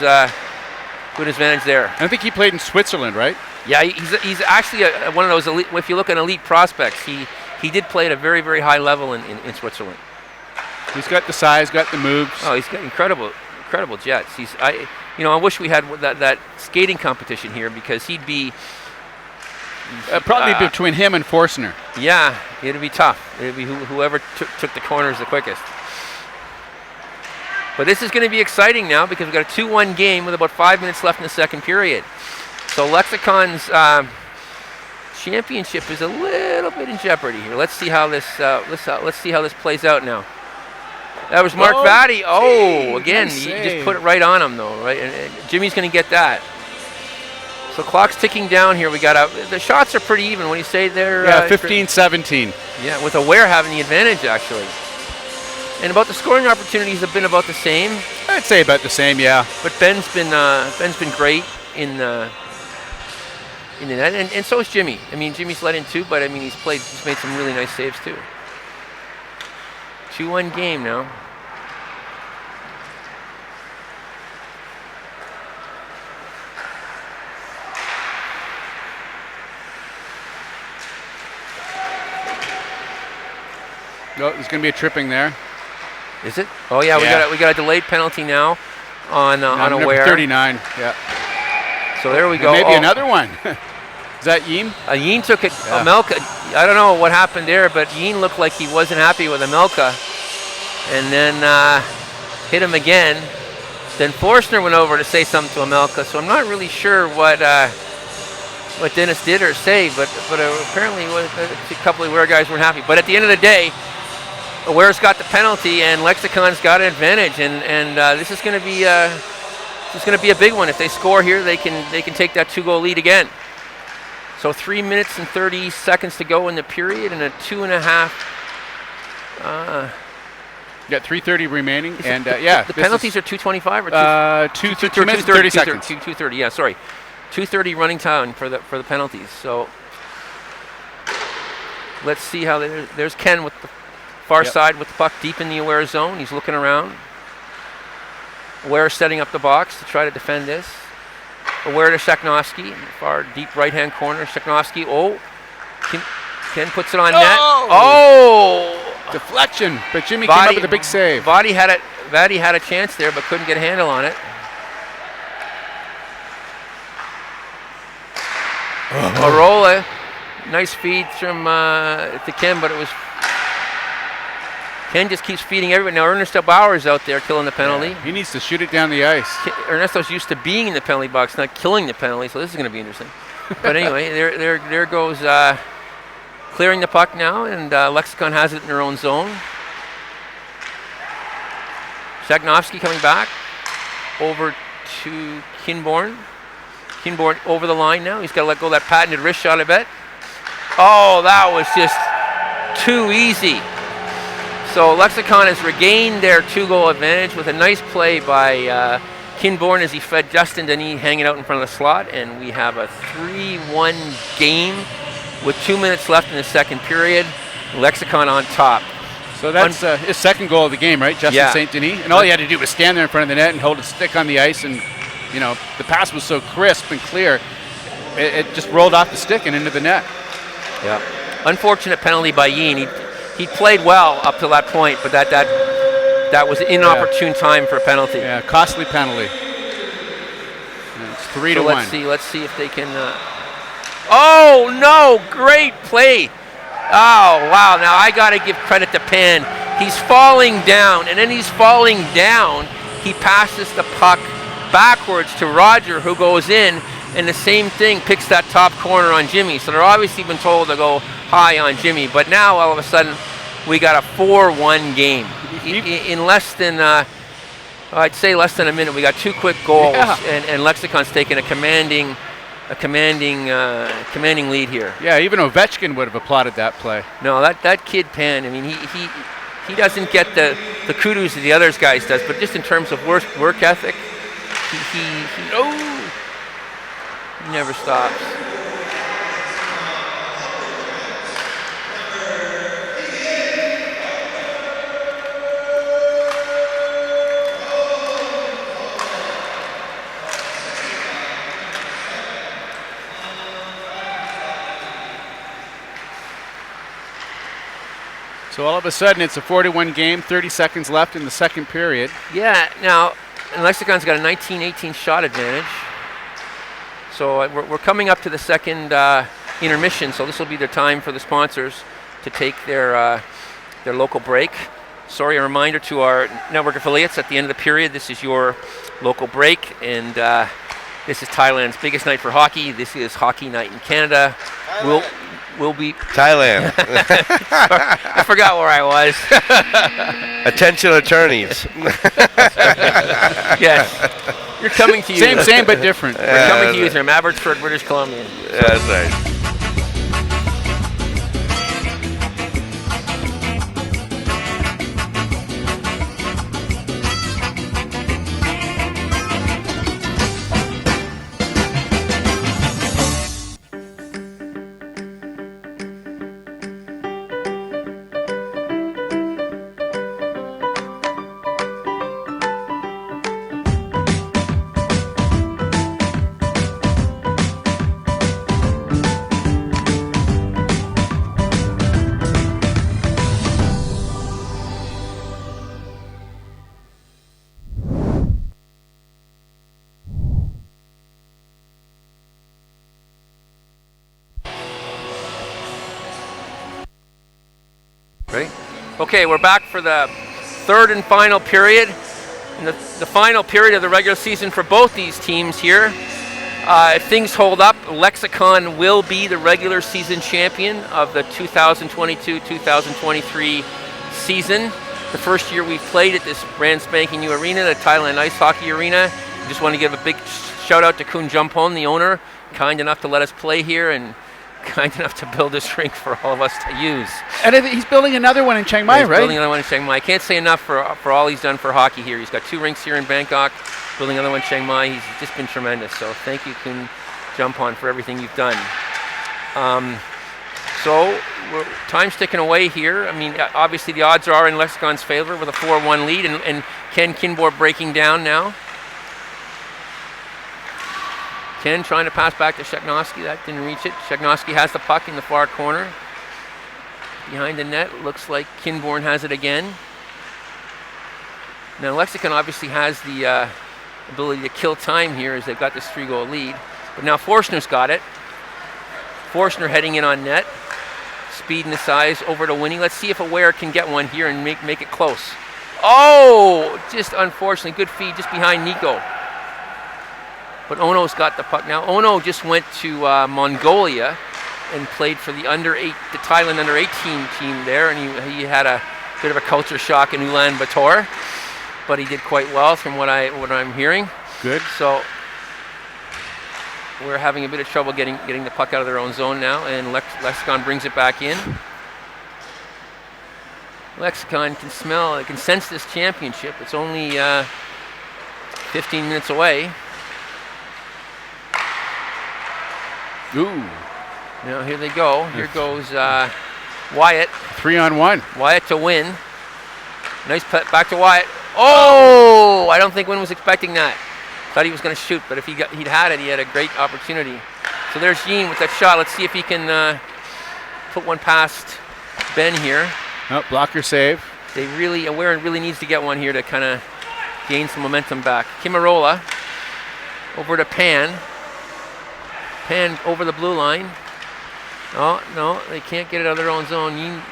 good advantage there. I think he played in Switzerland, right? Yeah, he's actually one of those elite. If you look at elite prospects, he did play at a very, very high level in Switzerland. He's got the size, got the moves. Oh, he's got incredible jets. I wish we had that skating competition here because he'd be probably between him and Forstner. Yeah, it'd be tough. It'd be whoever took the corners the quickest. But this is going to be exciting now because we've got a 2-1 game with about 5 minutes left in the second period. So Lexicon's championship is a little bit in jeopardy here. Let's see how this plays out now. That was Mark Vatty. Oh, again, you just put it right on him though, right? And Jimmy's going to get that. So clock's ticking down here. We got the shots are pretty even. What do you say there? Yeah, 15-17. Yeah, with Aware having the advantage actually. And about the scoring opportunities have been about the same. I'd say about the same, yeah. But Ben's been great in the net, and so is Jimmy. I mean, Jimmy's let in 2, but I mean he's made some really nice saves too. 2-1 game now. Oh, there's going to be a tripping there. Is it? Oh yeah, we got a delayed penalty now on Aware. Number 39. Yeah. So there we go. Maybe another one. Is that Yeen? Yeen took it. Yeah. Amelka. I don't know what happened there, but Yeen looked like he wasn't happy with Amelka, and then hit him again. Then Forstner went over to say something to Amelka. So I'm not really sure what Dennis did or say, but apparently a couple of Aware guys weren't happy. But at the end of the day, Aware's got the penalty and Lexicon's got an advantage, and this is going to be a big one. If they score here, they can take that 2-goal lead again. So 3 minutes and 30 seconds to go in the period, and a 2.5. Got 3:30 remaining, and the penalties are 2:25 or 2 minutes 30 seconds. 2:30. Yeah, sorry, 2:30 running time for the penalties. So let's see how there's Ken with the far side with the puck deep in the Aware zone. He's looking around. Aware setting up the box to try to defend this. Aware to Sheknovsky, far deep right-hand corner. Sheknovsky, Ken puts it on net. Oh! Deflection, but Jimmy came up with a big save. Vadi had a chance there, but couldn't get a handle on it. Arola, nice feed from to Ken, but it was Ken just keeps feeding everybody. Now Ernesto Bauer's out there killing the penalty. Yeah, he needs to shoot it down the ice. Ernesto's used to being in the penalty box, not killing the penalty, so this is going to be interesting. But anyway, there goes clearing the puck now, and Lexicon has it in their own zone. Sheknovsky coming back over to Kinborn. Kinborn over the line now. He's got to let go of that patented wrist shot, I bet. Oh, that was just too easy. So Lexicon has regained their 2-goal advantage with a nice play by Kinborn as he fed Justin Denis hanging out in front of the slot, and we have a 3-1 game with 2 minutes left in the second period. Lexicon on top. So that's his second goal of the game, right? Justin St. Denis. And all he had to do was stand there in front of the net and hold a stick on the ice, and you know, the pass was so crisp and clear, it just rolled off the stick and into the net. Yeah. Unfortunate penalty by Yeen. He played well up to that point, but that was inopportune time for a penalty. Yeah, costly penalty. And it's 3-1. Let's see if they can. Oh no! Great play. Oh wow! Now I got to give credit to Pan. He's falling down, and then he's falling down. He passes the puck backwards to Roger, who goes in, and the same thing, picks that top corner on Jimmy. So they're obviously been told to go high on Jimmy, but now all of a sudden we got a 4-1 game. In less than, I'd say less than a minute, we got 2 quick goals, and Lexicon's taken a commanding lead here. Yeah, even Ovechkin would have applauded that play. No, that kid Pan, I mean, he doesn't get the kudos that the others guys does, but just in terms of work ethic, he never stops. So all of a sudden it's a 4-1 game, 30 seconds left in the second period. Yeah, now Lexicon's got a 19-18 shot advantage. So we're coming up to the second intermission, so this will be the time for the sponsors to take their local break. Sorry, a reminder to our network affiliates, at the end of the period, this is your local break, and this is Thailand's biggest night for hockey. This is Hockey Night in Canada. We'll be Thailand. I forgot where I was. Attention attorneys. Yes. You're coming to you. Same but different. We're coming to you from Abbotsford, British Columbia. Yeah, that's right. Okay, we're back for the third and final period. And the final period of the regular season for both these teams here. If things hold up, Lexicon will be the regular season champion of the 2022-2023 season. The first year we've played at this brand spanking new arena, the Thailand Ice Hockey Arena. I just want to give a big shout out to Kun Jumpon, the owner, kind enough to let us play here and kind enough to build this rink for all of us to use. And he's building another one in Chiang Mai, right? Building another one in Chiang Mai. I can't say enough for all he's done for hockey here. He's got 2 rinks here in Bangkok, building another one in Chiang Mai. He's just been tremendous. So thank you, Kun Jumpon, for everything you've done. So time's ticking away here. I mean, obviously the odds are in Lexicon's favor with a 4-1 lead, and Ken Kinborn breaking down now. Ken trying to pass back to Sheknovsky. That didn't reach it. Sheknovsky has the puck in the far corner. Behind the net, looks like Kinborn has it again. Now Lexicon obviously has the ability to kill time here as they've got this 3-goal lead. But now Forstner's got it. Forstner heading in on net. Speed and the size over to Winnie. Let's see if Aware can get one here and make it close. Oh, just unfortunately, good feed just behind Nico. But Ono's got the puck now. Ono just went to Mongolia and played for the Thailand under 18 team there, and he had a bit of a culture shock in Ulaanbaatar, but he did quite well from what I'm hearing. Good. So we're having a bit of trouble getting the puck out of their own zone now, and Lexicon brings it back in. Lexicon can sense this championship. It's only 15 minutes away. Ooh. Now here they go. Here goes Wyatt. 3-on-1. Wyatt to Win. Nice put back to Wyatt. Oh! I don't think Win was expecting that. Thought he was going to shoot, but if he'd had it, he had a great opportunity. So there's Jean with that shot. Let's see if he can put one past Ben here. Oh, blocker save. Aware really needs to get one here to kind of gain some momentum back. Kimarola over to Pan. Pan over the blue line. Oh, no, they can't get it out of their own zone.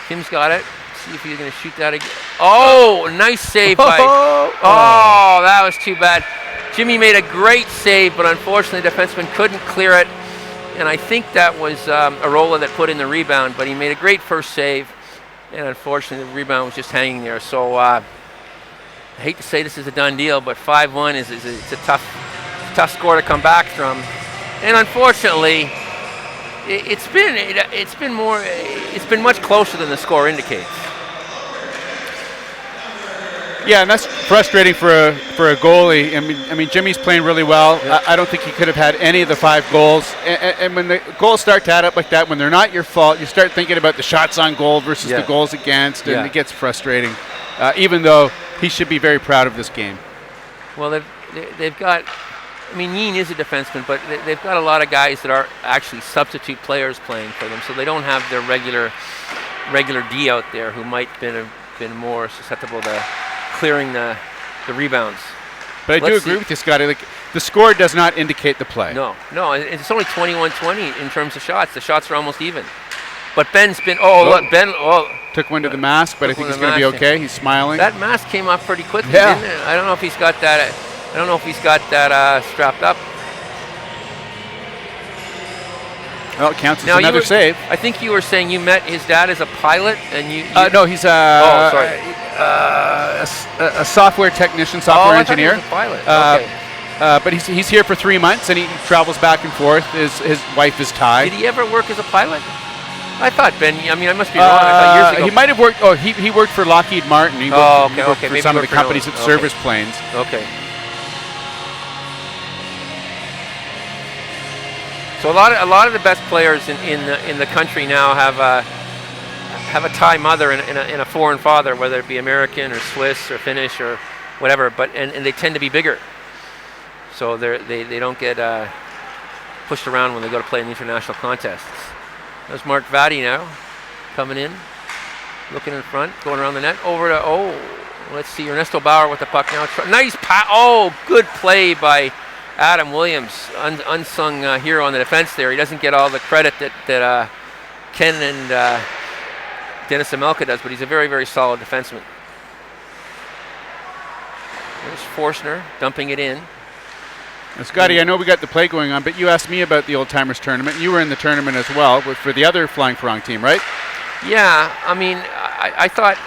Kim's got it. See if he's going to shoot that again. Oh, nice save by... Oh, that was too bad. Jimmy made a great save, but unfortunately the defenseman couldn't clear it. And I think that was Arola that put in the rebound, but he made a great first save. And unfortunately the rebound was just hanging there. So I hate to say this is a done deal, but 5-1 it's a tough score to come back from. And unfortunately, it's been much closer than the score indicates. Yeah, and that's frustrating for a goalie. I mean, Jimmy's playing really well. Yep. I don't think he could have had any of the 5 goals. And when the goals start to add up like that, when they're not your fault, you start thinking about the shots on goal versus the goals against, and it gets frustrating. Even though he should be very proud of this game. Well, they've got. I mean, Yin is a defenseman, but they've got a lot of guys that are actually substitute players playing for them, so they don't have their regular D out there who might have been more susceptible to clearing the rebounds. But I do agree with you, Scotty. Like, the score does not indicate the play. No, it's only 21-20 in terms of shots. The shots are almost even. But Ben's been. Ben took one to the mask, but I think he's going to be okay. He's smiling. That mask came off pretty quickly, didn't it? I don't know if he's got that. Strapped up. Well, it counts as another save. I think you were saying you met his dad as a pilot, and you no, he's a software technician, software engineer. He was a pilot. Okay. But he's here for 3 months, and he travels back and forth. His wife is Thai. Did he ever work as a pilot? I thought Ben. I mean, I must be wrong. I thought years ago. He might have worked. Oh, he worked for Lockheed Martin. He worked for maybe some of the companies that service planes. Okay. So a lot of the best players in the country now have a Thai mother and a foreign father, whether it be American or Swiss or Finnish or whatever. But and they tend to be bigger, so they don't get pushed around when they go to play in international contests. There's Mark Vatti now coming in, looking in front, going around the net over to let's see, Ernesto Bauer with the puck now. Nice pass. Oh, good play by Adam Williams, unsung hero on the defense there. He doesn't get all the credit that Ken and Dennis Amelka does, but he's a very, very solid defenseman. There's Forstner dumping it in. Now, Scotty, I know we got the play going on, but you asked me about the Old Timers tournament. You were in the tournament as well for the other Flying Farang team, right? Yeah, I mean, I thought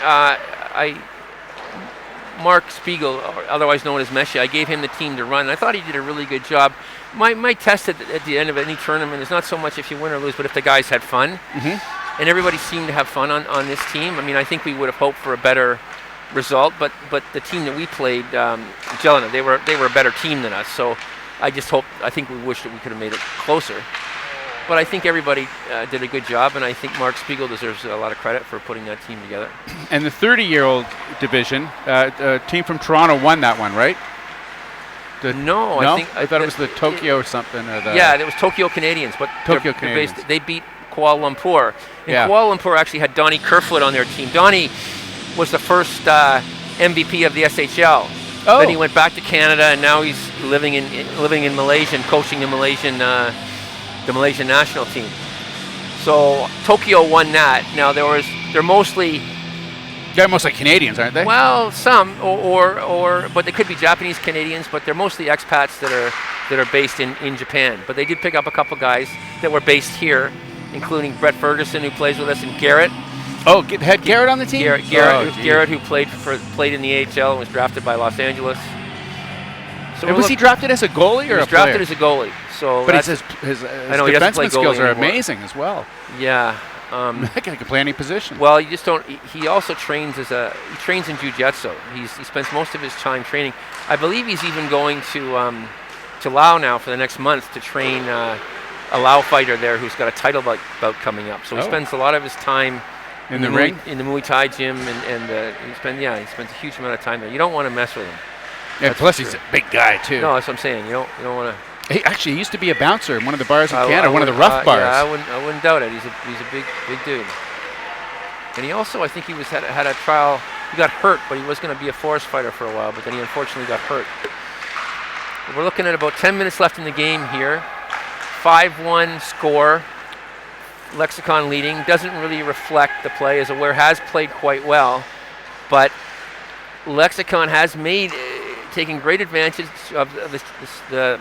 Mark Spiegel, otherwise known as Mesha, I gave him the team to run. I thought he did a really good job. My test at the end of any tournament is not so much if you win or lose, but if the guys had fun. Mm-hmm. And everybody seemed to have fun on this team. I mean, I think we would have hoped for a better result, but the team that we played, Jelena, they were a better team than us. So I think we wish that we could have made it closer. But I think everybody did a good job, and I think Mark Spiegel deserves a lot of credit for putting that team together. And the 30-year-old division, a team from Toronto won that one, right? No, no? I thought it was the Tokyo or something. Or the yeah, it was Tokyo Canadians, but Tokyo they're Canadians. they beat Kuala Lumpur. And Yeah. Kuala Lumpur actually had Donnie Kerfoot on their team. Donnie was the first MVP of the SHL. Oh. Then he went back to Canada, and now he's living in Malaysia and coaching the Malaysian national team. So Tokyo won that. Now they're mostly. They're mostly Canadians, aren't they? Well, some, but they could be Japanese Canadians, but they're mostly expats that are based in Japan. But they did pick up a couple guys that were based here, including Brett Ferguson, who plays with us, and Garrett. Oh, had Garrett on the team? Garrett, who played in the AHL and was drafted by Los Angeles. So And was he drafted as a goalie or he was a player? drafted as a goalie. So But his his know he doesn't play defenseman skills goalie are anymore. amazing as well. Yeah. That guy can play any position. Well, you just don't. He also trains he trains in jiu-jitsu. He spends most of his time training. I believe he's even going to Laos now for the next month to train a Lao fighter there who's got a title bout coming up. So he spends a lot of his time in the ring, in the Muay Thai gym, and he spends a huge amount of time there. You don't want to mess with him. Yeah, plus he's a big guy too. No, that's what I'm saying. You don't want to. He used to be a bouncer in one of the bars in Canada, one of the rough bars. Yeah, I wouldn't doubt it. He's a big dude. And he also, I think he had a trial. He got hurt, but he was going to be a forest fighter for a while, but then he unfortunately got hurt. We're looking at about 10 minutes left in the game here. 5-1 score. Lexicon leading. Doesn't really reflect the play, as Aware has played quite well, but Lexicon has taken great advantage of the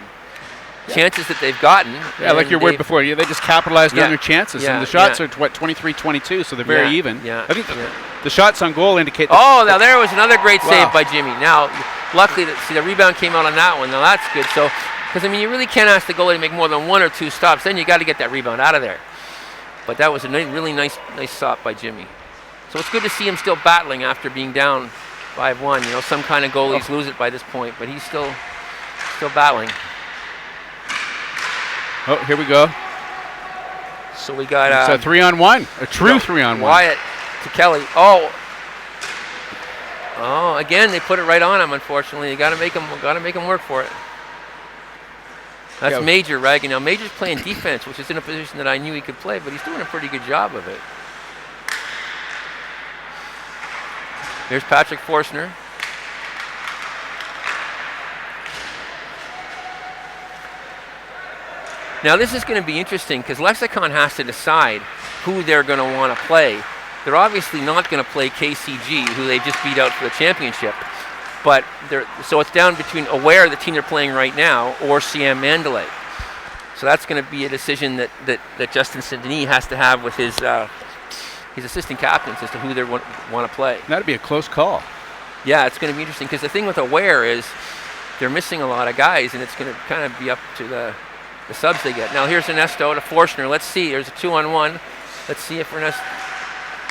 chances that they've gotten. Yeah, like your word before, they just capitalized on their chances, and the shots are 23-22, so they're very even. Yeah, I think the shots on goal indicate. Oh, now there was another great save by Jimmy. Now, luckily, the rebound came out on that one. Now that's good. So, because you really can't ask the goalie to make more than 1 or 2 stops. Then you got to get that rebound out of there. But that was a really nice stop by Jimmy. So it's good to see him still battling after being down 5-1. Some kind of goalies lose it by this point, but he's still battling. Oh, here we go. So we got it's a 3-on-1, a true 3-on-1. Wyatt to Kelly. Oh, again they put it right on him. Unfortunately, you got to make him work for it. That's Major ragging. Now Major's playing defense, which is in a position that I knew he could play, but he's doing a pretty good job of it. Here's Patrick Forstner. Now this is going to be interesting because Lexicon has to decide who they're going to want to play. They're obviously not going to play KCG, who they just beat out for the championship. But so it's down between Aware, the team they're playing right now, or Siam Mandalay. So that's going to be a decision that Justin Saint-Denis has to have with his assistant captains as to who they want to play. That'd be a close call. Yeah, it's going to be interesting because the thing with Aware is they're missing a lot of guys, and it's going to kind of be up to the subs they get. Now here's Ernesto to Forstner. Let's see. There's a 2-on-1. Let's see if Ernesto.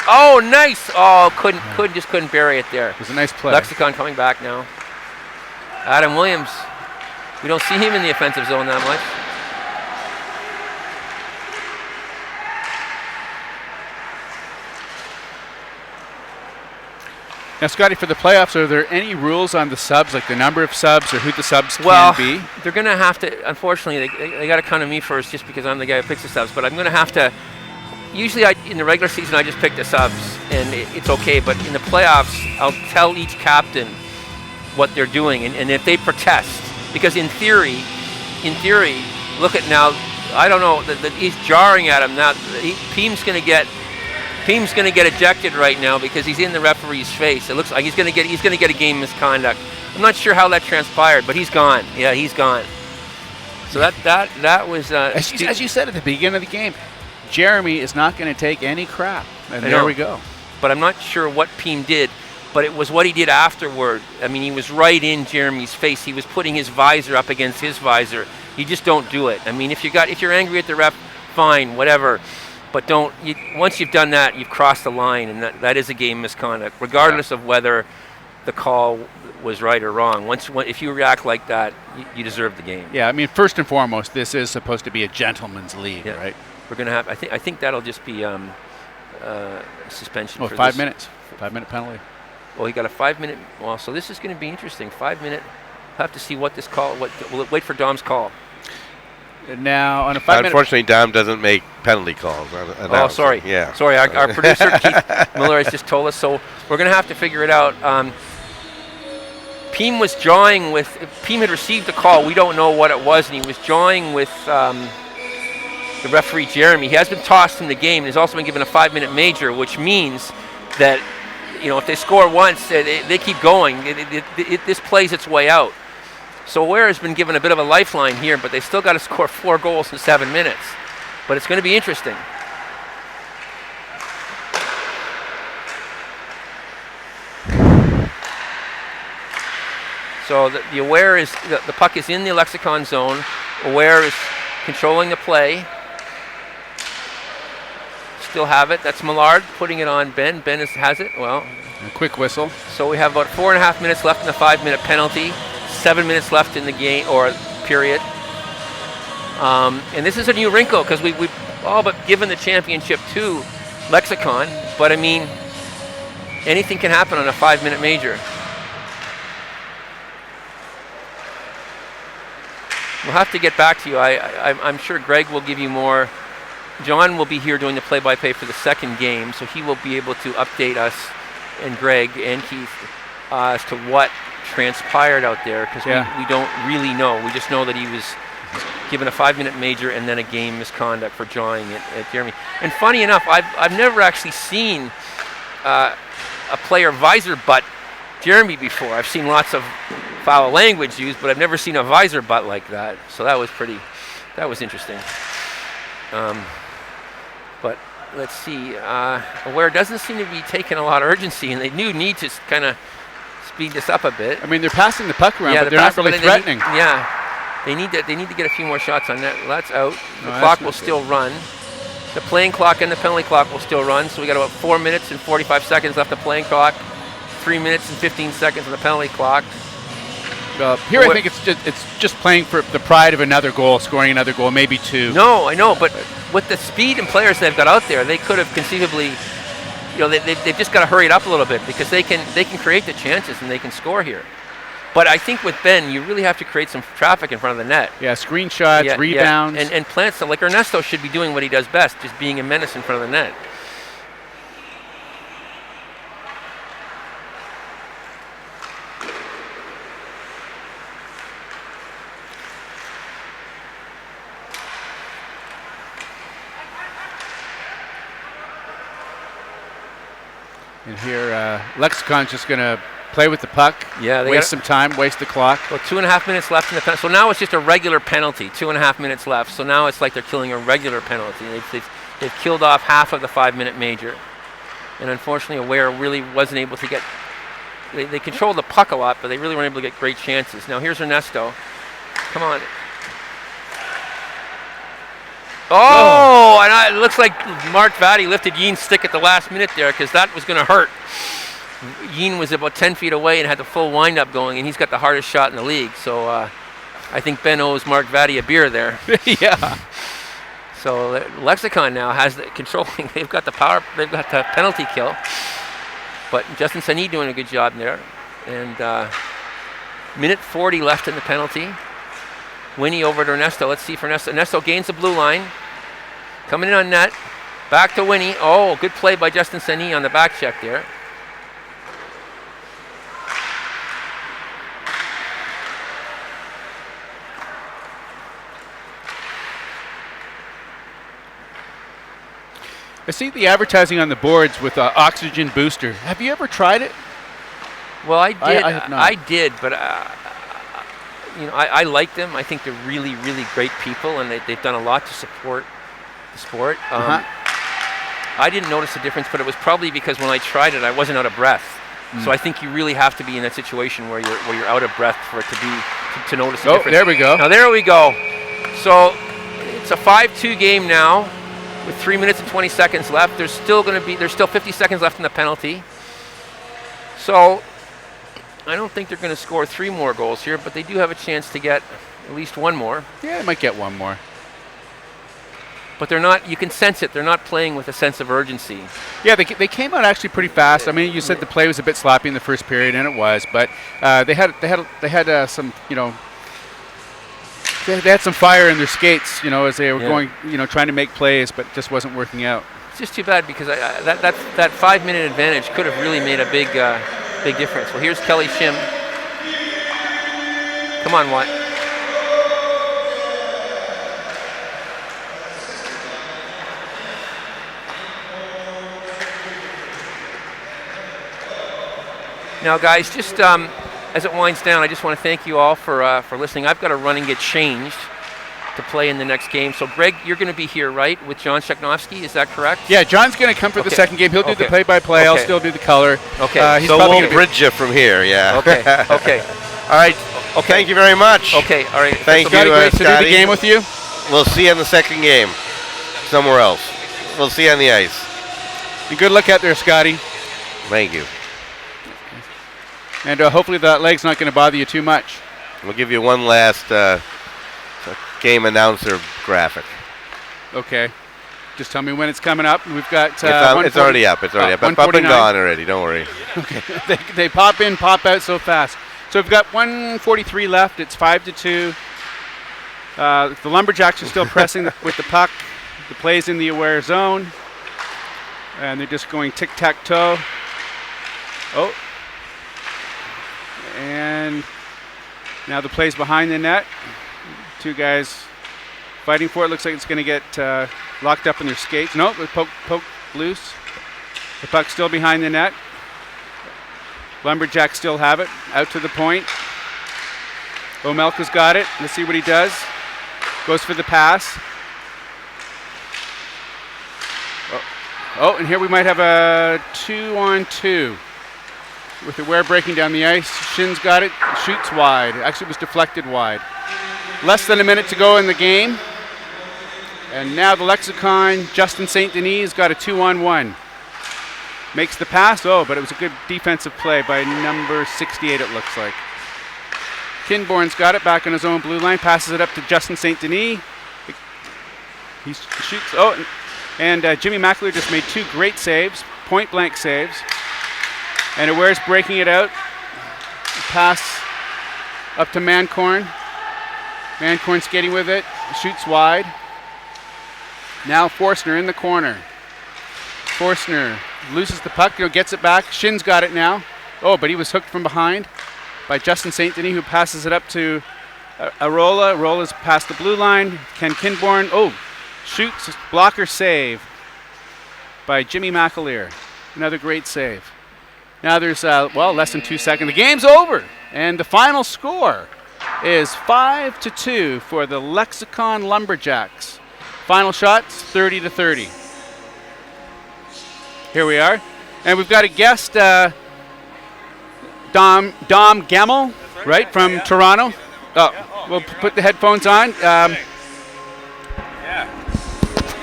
Oh, nice! Oh, couldn't bury it there. It was a nice play. Lexicon coming back now. Adam Williams. We don't see him in the offensive zone that much. Now, Scotty, for the playoffs, are there any rules on the subs, like the number of subs or who the subs Well, can be? they're going to have to, unfortunately, they got to come to me first just because I'm the guy who picks the subs, but I'm going to have to, usually in the regular season I just pick the subs and it's okay, but in the playoffs I'll tell each captain what they're doing and if they protest, because in theory, look at now, I don't know, he's jarring at him now. Peem's going to get ejected right now because he's in the referee's face. It looks like he's going to get a game misconduct. I'm not sure how that transpired, but he's gone. Yeah, he's gone. So that was as you said at the beginning of the game, Jeremy is not going to take any crap. And there we go. But I'm not sure what Peem did, but it was what he did afterward. I mean, he was right in Jeremy's face. He was putting his visor up against his visor. You just don't do it. I mean, if you're angry at the ref, fine, whatever. But once you've done that, you've crossed the line, and that is a game misconduct, regardless of whether the call was right or wrong. If you react like that, you deserve the game. Yeah, I mean, first and foremost, this is supposed to be a gentleman's league, right? We're going to have. I think that'll just be suspension. Oh, for 5 minutes. 5-minute penalty. Well, he got a 5-minute. Well, so this is going to be interesting. 5-minute have to see what this call. We'll wait for Dom's call. And now on a 5-minute. Unfortunately, Dom doesn't make penalty calls. Oh, sorry. Yeah. Sorry, our producer Keith Miller has just told us, so we're going to have to figure it out. Peem was jawing with. Peem had received a call. We don't know what it was, and he was jawing with the referee Jeremy. He has been tossed in the game, and he's also been given a 5-minute major, which means that if they score once, they keep going. This plays its way out. So Ware has been given a bit of a lifeline here, but they still got to score 4 goals in 7 minutes. But it's going to be interesting. So the Aware is the puck is in the Lexicon zone. Aware is controlling the play. Still have it. That's Millard putting it on Ben. Ben has it. Well, a quick whistle. So we have about 4.5 minutes left in the 5-minute penalty. 7 minutes left in the game or period. And this is a new wrinkle because we've all but given the championship to Lexicon. But I mean, anything can happen on a 5-minute major. We'll have to get back to you. I'm sure Greg will give you more. John will be here doing the play-by-play for the second game, so he will be able to update us and Greg and Keith as to what transpired out there, because we don't really know. We just know that he was given a 5-minute major and then a game misconduct for jawing at Jeremy. And funny enough, I've never actually seen a player visor butt Jeremy before. I've seen lots of foul language used, but I've never seen a visor butt like that. So that was interesting. But let's see. Aware doesn't seem to be taking a lot of urgency, and they need to kind of speed this up a bit. I mean, they're passing the puck around, but they're not really threatening. They need to get a few more shots on that. Well, that's out. The clock will still run. The playing clock and the penalty clock will still run. So we got about 4 minutes and 45 seconds left the playing clock. 3 minutes and 15 seconds on the penalty clock. Here I think it's just playing for the pride of another goal, scoring another goal, maybe 2. No, I know, but with the speed and players they've got out there, they could have conceivably, they've just got to hurry it up a little bit, because they can create the chances and they can score here. But I think with Ben, you really have to create some traffic in front of the net. Yeah, screenshots, rebounds. Yeah. And plant some, like Ernesto should be doing what he does best, just being a menace in front of the net. And here, Lexicon's just going to play with the puck, waste some time, waste the clock. Well, 2.5 minutes left in the penalty. So now it's just a regular penalty, 2.5 minutes left. So now it's like they're killing a regular penalty. They've killed off half of the 5-minute major. And unfortunately, Aware really wasn't able to get... They controlled the puck a lot, but they really weren't able to get great chances. Now here's Ernesto. Come on. Oh, and it looks like Mark Vatty lifted Yeen's stick at the last minute there, because that was going to hurt. Yeen was about 10 feet away and had the full wind-up going, and he's got the hardest shot in the league. So I think Ben owes Mark Vatty a beer there. Yeah. So Lexicon now has the controlling. They've got the power. They've got the penalty kill. But Justin Sani doing a good job there. And minute 40 left in the penalty. Winnie over to Ernesto. Let's see for Ernesto. Ernesto gains the blue line. Coming in on net. Back to Winnie. Oh, good play by Justin Sani on the back check there. I see the advertising on the boards with oxygen booster. Have you ever tried it? Well, I did. I have not. I did, but I like them. I think they're really, really great people, and they've done a lot to support the sport. I didn't notice the difference, but it was probably because when I tried it, I wasn't out of breath. So I think you really have to be in that situation where you're out of breath for it to notice the difference. Oh, there we go. Now there we go. So it's a 5-2 game now, with 3 minutes and 20 seconds left. There's still 50 seconds left in the penalty. So I don't think they're going to score 3 more goals here, but they do have a chance to get at least 1 more. Yeah, they might get 1 more. but they're not. You can sense it. They're not playing with a sense of urgency. Yeah, they came out actually pretty fast. I mean, you said the play was a bit sloppy in the first period, and it was, but they had some, you know, they had some fire in their skates, you know, as they were going, you know, trying to make plays, but it just wasn't working out. It's just too bad because that 5-minute advantage could have really made a big difference. Well, here's Kelly Shim. Come on, Watt. Now, guys, just as it winds down, I just want to thank you all for listening. I've got to run and get changed to play in the next game. So, Greg, you're going to be here, right, with John Sheknovsky? Is that correct? Yeah, John's going to come for the second game. He'll do the play-by-play. I'll still do the color. Okay. So we'll bridge you from here, yeah. Okay, okay. All right. Okay. Thank you very much. Okay, all right. Thank you, great to do the game with you. We'll see you in the second game somewhere else. We'll see you on the ice. And good luck out there, Scotty. Thank you. And hopefully that leg's not going to bother you too much. We'll give you one last game announcer graphic. Okay. Just tell me when it's coming up. We've got it's already up. It's already up. Up and gone already. Don't worry. Okay. they pop in, pop out so fast. So we've got 1:43 left. It's 5-2. The Lumberjacks are still pressing with the puck. The play's in the aware zone. And they're just going tic-tac-toe. Oh. And now the play's behind the net. Two guys fighting for it. Looks like it's going to get locked up in their skates. Nope, it poked loose. The puck's still behind the net. Lumberjacks still have it. Out to the point. Omelka's got it. Let's see what he does. Goes for the pass. Oh, and here we might have a 2-on-2. With the wear breaking down the ice. Shin's got it. Shoots wide. Actually, it was deflected wide. Less than a minute to go in the game. And now the Lexicon, Justin St. Denis, has got a 2-on-1. Makes the pass. Oh, but it was a good defensive play by number 68, it looks like. Kinborn's got it back on his own blue line. Passes it up to Justin St. Denis. He shoots. Oh, and Jimmy McAleer just made two great saves. Point-blank saves. And Aware's breaking it out. Pass up to Mancorn. Mancorn skating with it. Shoots wide. Now Forstner in the corner. Forstner loses the puck. Gets it back. Shin's got it now. Oh, but he was hooked from behind by Justin St. Denis, who passes it up to Arola. Arola's past the blue line. Ken Kinborn. Oh, shoots. Blocker save by Jimmy McAleer. Another great save. Now there's, less than 2 seconds. The game's over, and the final score is 5-2 for the Lexicon Lumberjacks. Final shots, 30-30. Here we are. And we've got a guest, Dom Gemmel, right, from Toronto. Oh, we'll put the headphones on.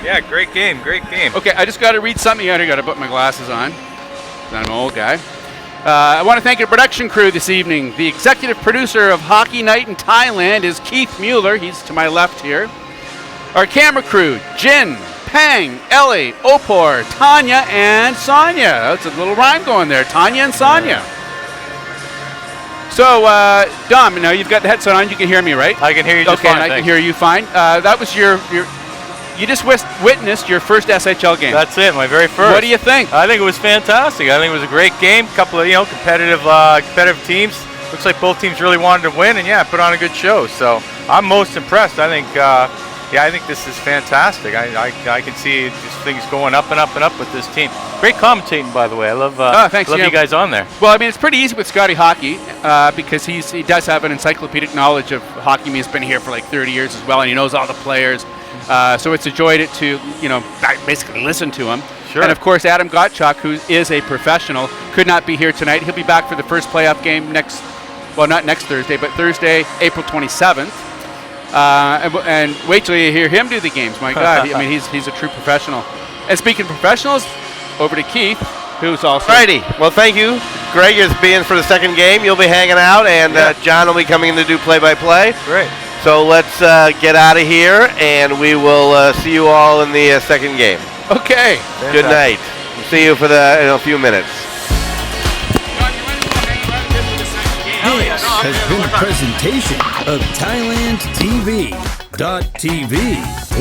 Yeah, great game. Okay, I just got to read something out. I got to put my glasses on. I'm an old guy. I want to thank the production crew this evening. The executive producer of Hockey Night in Thailand is Keith Mueller. He's to my left here. Our camera crew, Jin, Pang, Ellie, Opor, Tanya, and Sonia. That's a little rhyme going there. Tanya and Sonia. So, Dom, now you've got the headset on. You can hear me, right? I can hear you just fine. Okay, I can hear you fine. That was you just witnessed your first SHL game. That's it, my very first. What do you think? I think it was fantastic. I think it was a great game. Couple of competitive teams. Looks like both teams really wanted to win, and put on a good show. So I'm most impressed. I think I think this is fantastic. I can see just things going up and up and up with this team. Great commentating, by the way. I love thanks, love you guys on there. Well, I mean, it's pretty easy with Scotty Hockey because he does have an encyclopedic knowledge of hockey. I mean, he's been here for like 30 years as well, and he knows all the players. So it's a joy to basically listen to him. Sure. And of course, Adam Gottschalk, who is a professional, could not be here tonight. He'll be back for the first playoff game not next Thursday, but Thursday, April 27th. And wait till you hear him do the games. My God, I mean, he's a true professional. And speaking of professionals, over to Keith, who's also. Righty. Well, thank you. Greg is being for the second game. You'll be hanging out, and John will be coming in to do play-by-play. Great. So let's get out of here, and we will see you all in the second game. Okay. Good night. We'll see you in a few minutes. This has been a presentation of ThailandTV.tv,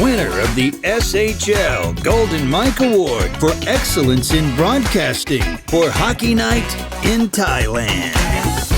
winner of the SHL Golden Mike Award for Excellence in Broadcasting for Hockey Night in Thailand.